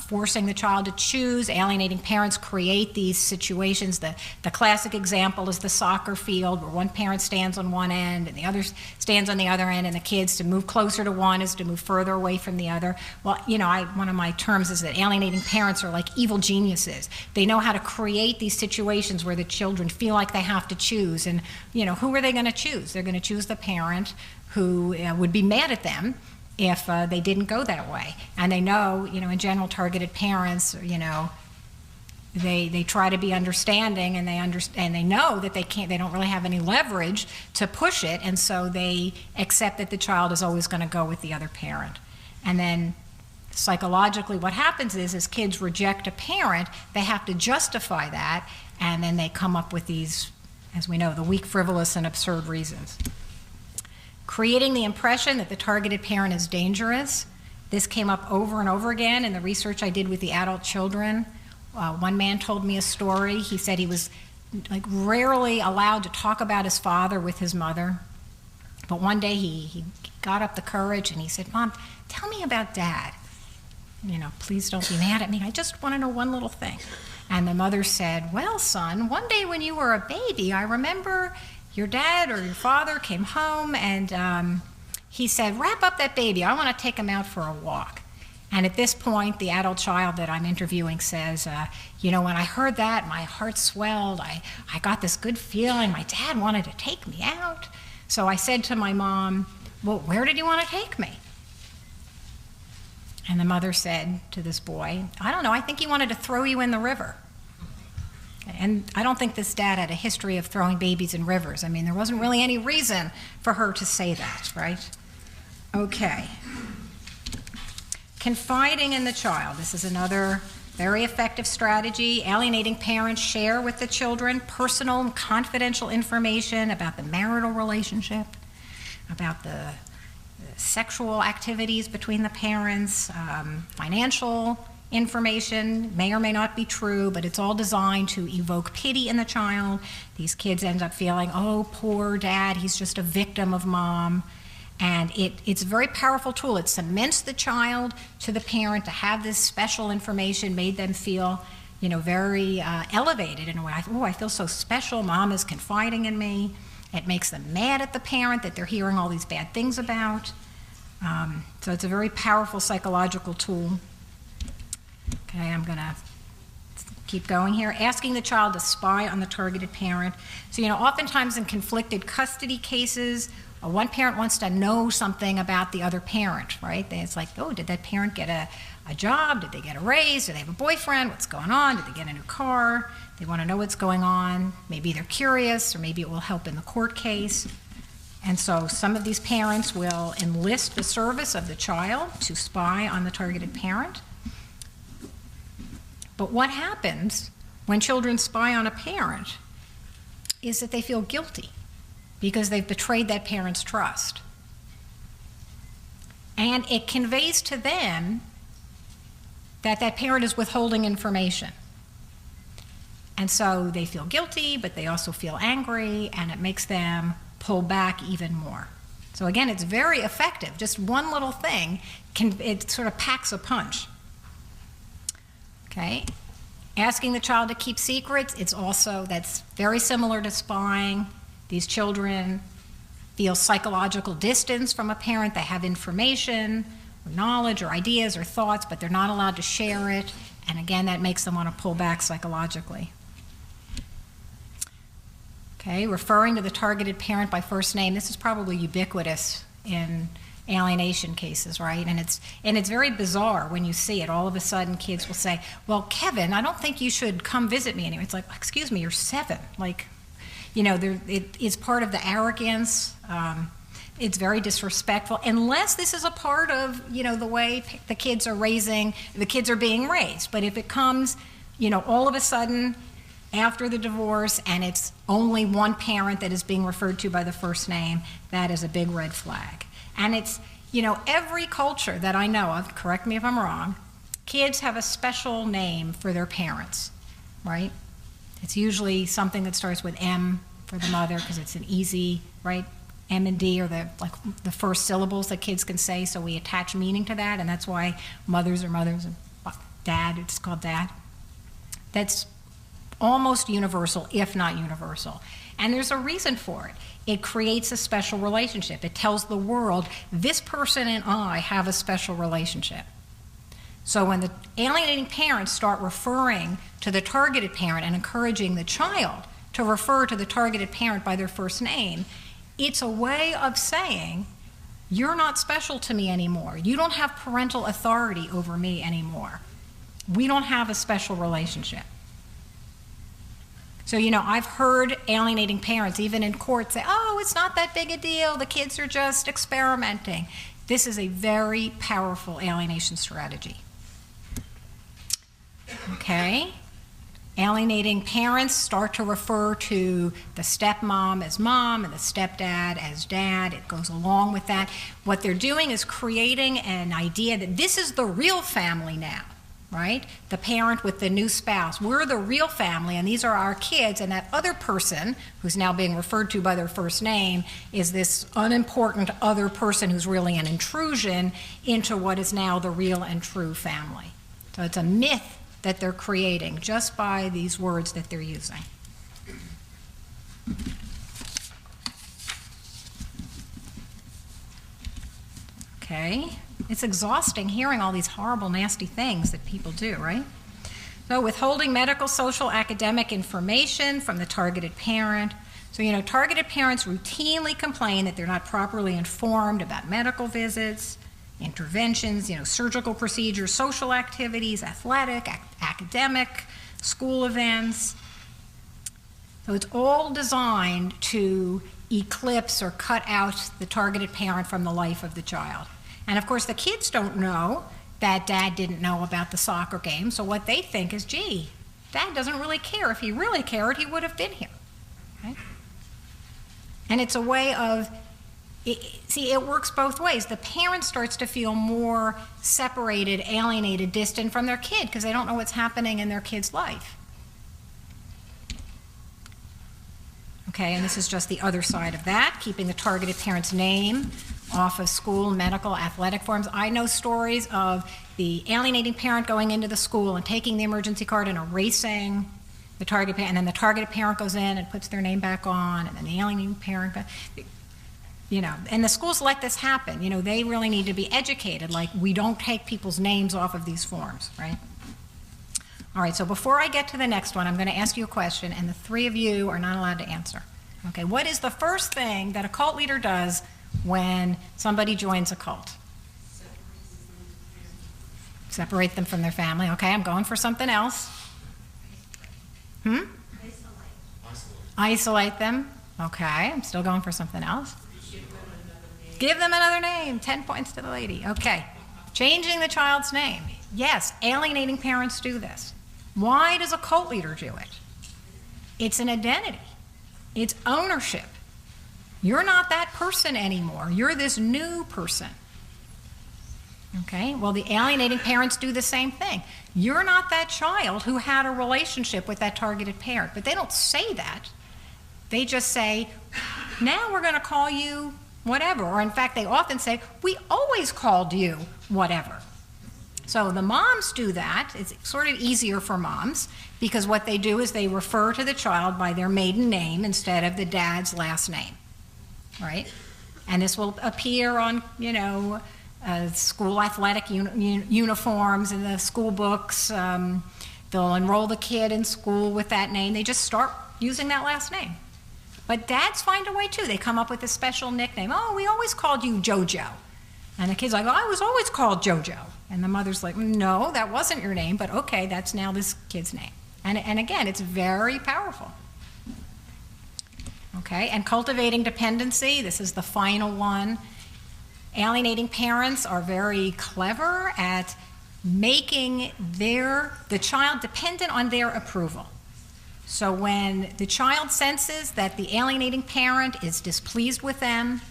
Forcing the child to choose. Alienating parents create these situations. The classic example is the soccer field, where one parent stands on one end and the other stands on the other end, and the kids, to move closer to one is to move further away from the other. Well, one of my terms is that alienating parents are like evil geniuses. They know how to create these situations where the children feel like they have to choose. And, who are they going to choose? They're going to choose the parent who would be mad at them if they didn't go that way. And they know, in general, targeted parents, they try to be understanding, and they know that they don't really have any leverage to push it, and so they accept that the child is always going to go with the other parent. And then psychologically what happens is, as kids reject a parent, they have to justify that, and then they come up with these, as we know, the weak, frivolous, and absurd reasons. Creating the impression that the targeted parent is dangerous. This came up over and over again in the research I did with the adult children. One man told me a story. He said he was rarely allowed to talk about his father with his mother. But one day he got up the courage and he said, Mom, tell me about Dad. Please don't be mad at me. I just want to know one little thing. And the mother said, well, son, one day when you were a baby, I remember your dad or your father came home and he said, wrap up that baby. I want to take him out for a walk. And at this point, the adult child that I'm interviewing says, when I heard that, my heart swelled. I got this good feeling. My dad wanted to take me out. So I said to my mom, well, where did he want to take me? And the mother said to this boy, I don't know, I think he wanted to throw you in the river. And I don't think this dad had a history of throwing babies in rivers. I mean, there wasn't really any reason for her to say that, right? Okay. Confiding in the child. This is another very effective strategy. Alienating parents share with the children personal and confidential information about the marital relationship. about the sexual activities between the parents, financial information, may or may not be true, but it's all designed to evoke pity in the child. These kids end up feeling, oh, poor dad, he's just a victim of mom. And it's a very powerful tool. It cements the child to the parent to have this special information, made them feel, very elevated in a way. Oh, I feel so special. Mom is confiding in me. It makes them mad at the parent that they're hearing all these bad things about. So it's a very powerful psychological tool. Okay, I'm going to keep going here. Asking the child to spy on the targeted parent. So, oftentimes in conflicted custody cases, one parent wants to know something about the other parent, right? It's like, oh, did that parent get a job? Did they get a raise? Do they have a boyfriend? What's going on? Did they get a new car? They want to know what's going on. Maybe they're curious, or maybe it will help in the court case. And so some of these parents will enlist the service of the child to spy on the targeted parent. But what happens when children spy on a parent is that they feel guilty because they've betrayed that parent's trust. And it conveys to them that that parent is withholding information. And so they feel guilty, but they also feel angry, and it makes them pull back even more. So again, it's very effective. Just one little thing, it sort of packs a punch. Okay, asking the child to keep secrets, that's very similar to spying. These children feel psychological distance from a parent. They have information, or knowledge, or ideas, or thoughts, but they're not allowed to share it. And again, that makes them want to pull back psychologically. Okay, referring to the targeted parent by first name. This is probably ubiquitous in alienation cases, right? And it's very bizarre when you see it. All of a sudden, kids will say, well, Kevin, I don't think you should come visit me anymore. It's like, excuse me, you're 7. It's part of the arrogance. It's very disrespectful, unless this is a part of, the way the kids are being raised. But if it comes, all of a sudden after the divorce and it's only one parent that is being referred to by the first name, that is a big red flag. And it's, every culture that I know of, correct me if I'm wrong, kids have a special name for their parents, right? It's usually something that starts with M for the mother because it's an easy, right? M and D are the first syllables that kids can say, so we attach meaning to that, and that's why mothers are mothers and dad, it's called dad. That's almost universal, if not universal. And there's a reason for it. It creates a special relationship. It tells the world, this person and I have a special relationship. So when the alienating parents start referring to the targeted parent and encouraging the child to refer to the targeted parent by their first name, it's a way of saying, you're not special to me anymore. You don't have parental authority over me anymore. We don't have a special relationship. So, I've heard alienating parents, even in court, say, oh, it's not that big a deal. The kids are just experimenting. This is a very powerful alienation strategy. Okay? Alienating parents start to refer to the stepmom as mom and the stepdad as dad. It goes along with that. What they're doing is creating an idea that this is the real family now, right? The parent with the new spouse. We're the real family, and these are our kids, and that other person, who's now being referred to by their first name, is this unimportant other person who's really an intrusion into what is now the real and true family. So it's a myth that they're creating just by these words that they're using. Okay, it's exhausting hearing all these horrible, nasty things that people do, right? So withholding medical, social, academic information from the targeted parent. So, targeted parents routinely complain that they're not properly informed about medical visits, interventions, surgical procedures, social activities, athletic, academic, school events. So it's all designed to eclipse or cut out the targeted parent from the life of the child. And of course, the kids don't know that dad didn't know about the soccer game, so what they think is, gee, dad doesn't really care. If he really cared, he would have been here. Okay? And it's a way of See, it works both ways. The parent starts to feel more separated, alienated, distant from their kid because they don't know what's happening in their kid's life. Okay, and this is just the other side of that, keeping the targeted parent's name off of school, medical, athletic forms. I know stories of the alienating parent going into the school and taking the emergency card and erasing the target parent, and then the targeted parent goes in and puts their name back on, and then the alienating parent goes. You know, and the schools let this happen. You know, they really need to be educated, like we don't take people's names off of these forms, right? All right, so before I get to the next one, I'm going to ask you a question, and the three of you are not allowed to answer. Okay, what is the first thing that a cult leader does when somebody joins a cult? Separate them from their family. Okay, I'm going for something else. Isolate them. Okay, I'm still going for something else. Give them another name. 10 points to the lady. Okay. Changing the child's name. Yes, alienating parents do this. Why does a cult leader do it? It's an identity. It's ownership. You're not that person anymore. You're this new person. Okay? Well, the alienating parents do the same thing. You're not that child who had a relationship with that targeted parent. But they don't say that. They just say, now we're going to call you whatever, or in fact, they often say, we always called you whatever. So the moms do that. It's sort of easier for moms because what they do is they refer to the child by their maiden name instead of the dad's last name, right? And this will appear on, you know, school athletic uniforms and the school books. They'll enroll the kid in school with that name. They just start using that last name. But dads find a way too. They come up with a special nickname. Oh, we always called you JoJo. And the kid's like, oh, I was always called JoJo. And the mother's like, no, that wasn't your name, but okay, that's now this kid's name. And again, it's very powerful. Okay, and cultivating dependency, this is the final one. Alienating parents are very clever at making the child dependent on their approval. So when the child senses that the alienating parent is displeased with them,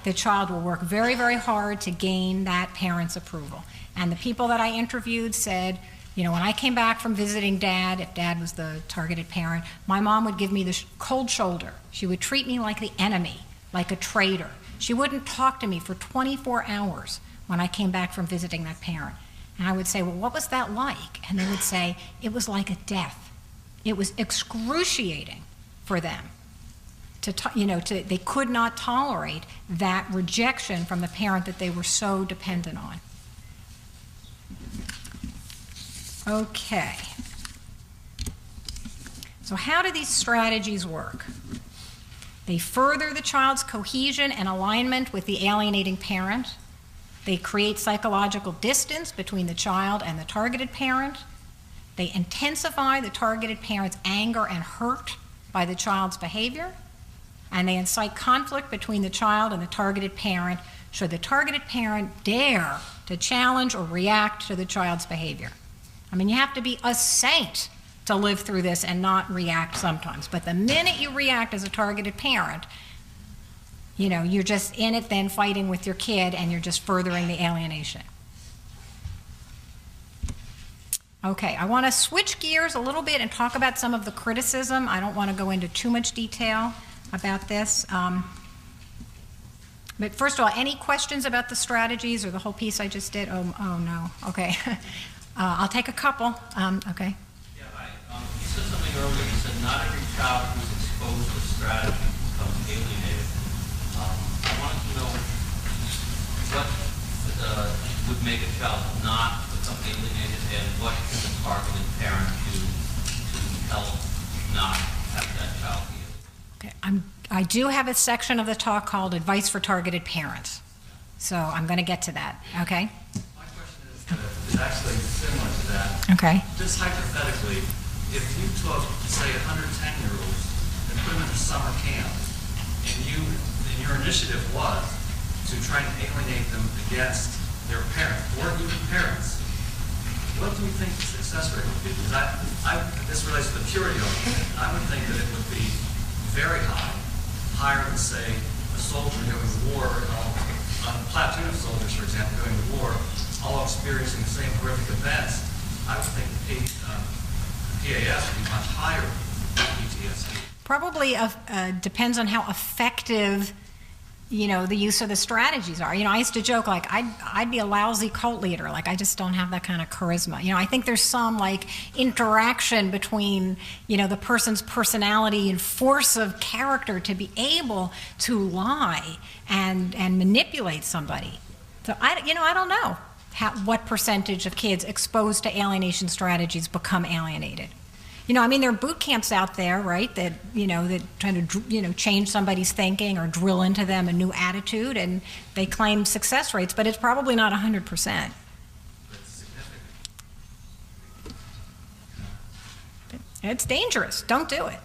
the child will work very, very hard to gain that parent's approval. And the people that I interviewed said, you know, when I came back from visiting dad, if dad was the targeted parent, my mom would give me the cold shoulder. She would treat me like the enemy, like a traitor. She wouldn't talk to me for 24 hours when I came back from visiting that parent. And I would say, well, what was that like? And they would say, it was like a death. It was excruciating for them. They could not tolerate that rejection from the parent that they were so dependent on. Okay. So how do these strategies work? They further the child's cohesion and alignment with the alienating parent. They create psychological distance between the child and the targeted parent. They intensify the targeted parent's anger and hurt by the child's behavior. And they incite conflict between the child and the targeted parent should the targeted parent dare to challenge or react to the child's behavior. I mean, you have to be a saint to live through this and not react sometimes. But the minute you react as a targeted parent, you know, you're just in it then fighting with your kid and you're just furthering the alienation. Okay, I want to switch gears a little bit and talk about some of the criticism. I don't want to go into too much detail about this. But first of all, any questions about the strategies or the whole piece I just did? Oh no, okay. I'll take a couple. Okay. Yeah, you said something earlier. You said not every child who's exposed to strategy becomes alienated. I wanted to know what would make a child not become alienated and what can the targeted parent do to help not have that child be alienated? Okay, I do have a section of the talk called Advice for Targeted Parents. So I'm going to get to that, okay? My question is actually similar to that. Okay. Just hypothetically, if you took, say, 110-year-olds and put them in a summer camp, and your initiative was to try and alienate them against their parents, or even parents, what do you think the success rate would be? Because this relates to the purity of it. I would think that it would be very high, higher than, say, a soldier going to war, a platoon of soldiers, for example, going to war, all experiencing the same horrific events, I would think the PAS would be much higher than PTSD. Probably depends on how effective, the use of the strategies are. I used to joke, like, I'd be a lousy cult leader. Like, I just don't have that kind of charisma. I think there's some, like, interaction between, the person's personality and force of character to be able to lie and manipulate somebody. So, I don't know what percentage of kids exposed to alienation strategies become alienated. There are boot camps out there, right, that, that trying to, change somebody's thinking or drill into them a new attitude, and they claim success rates, but it's probably not 100%. That's significant. It's dangerous. Don't do it.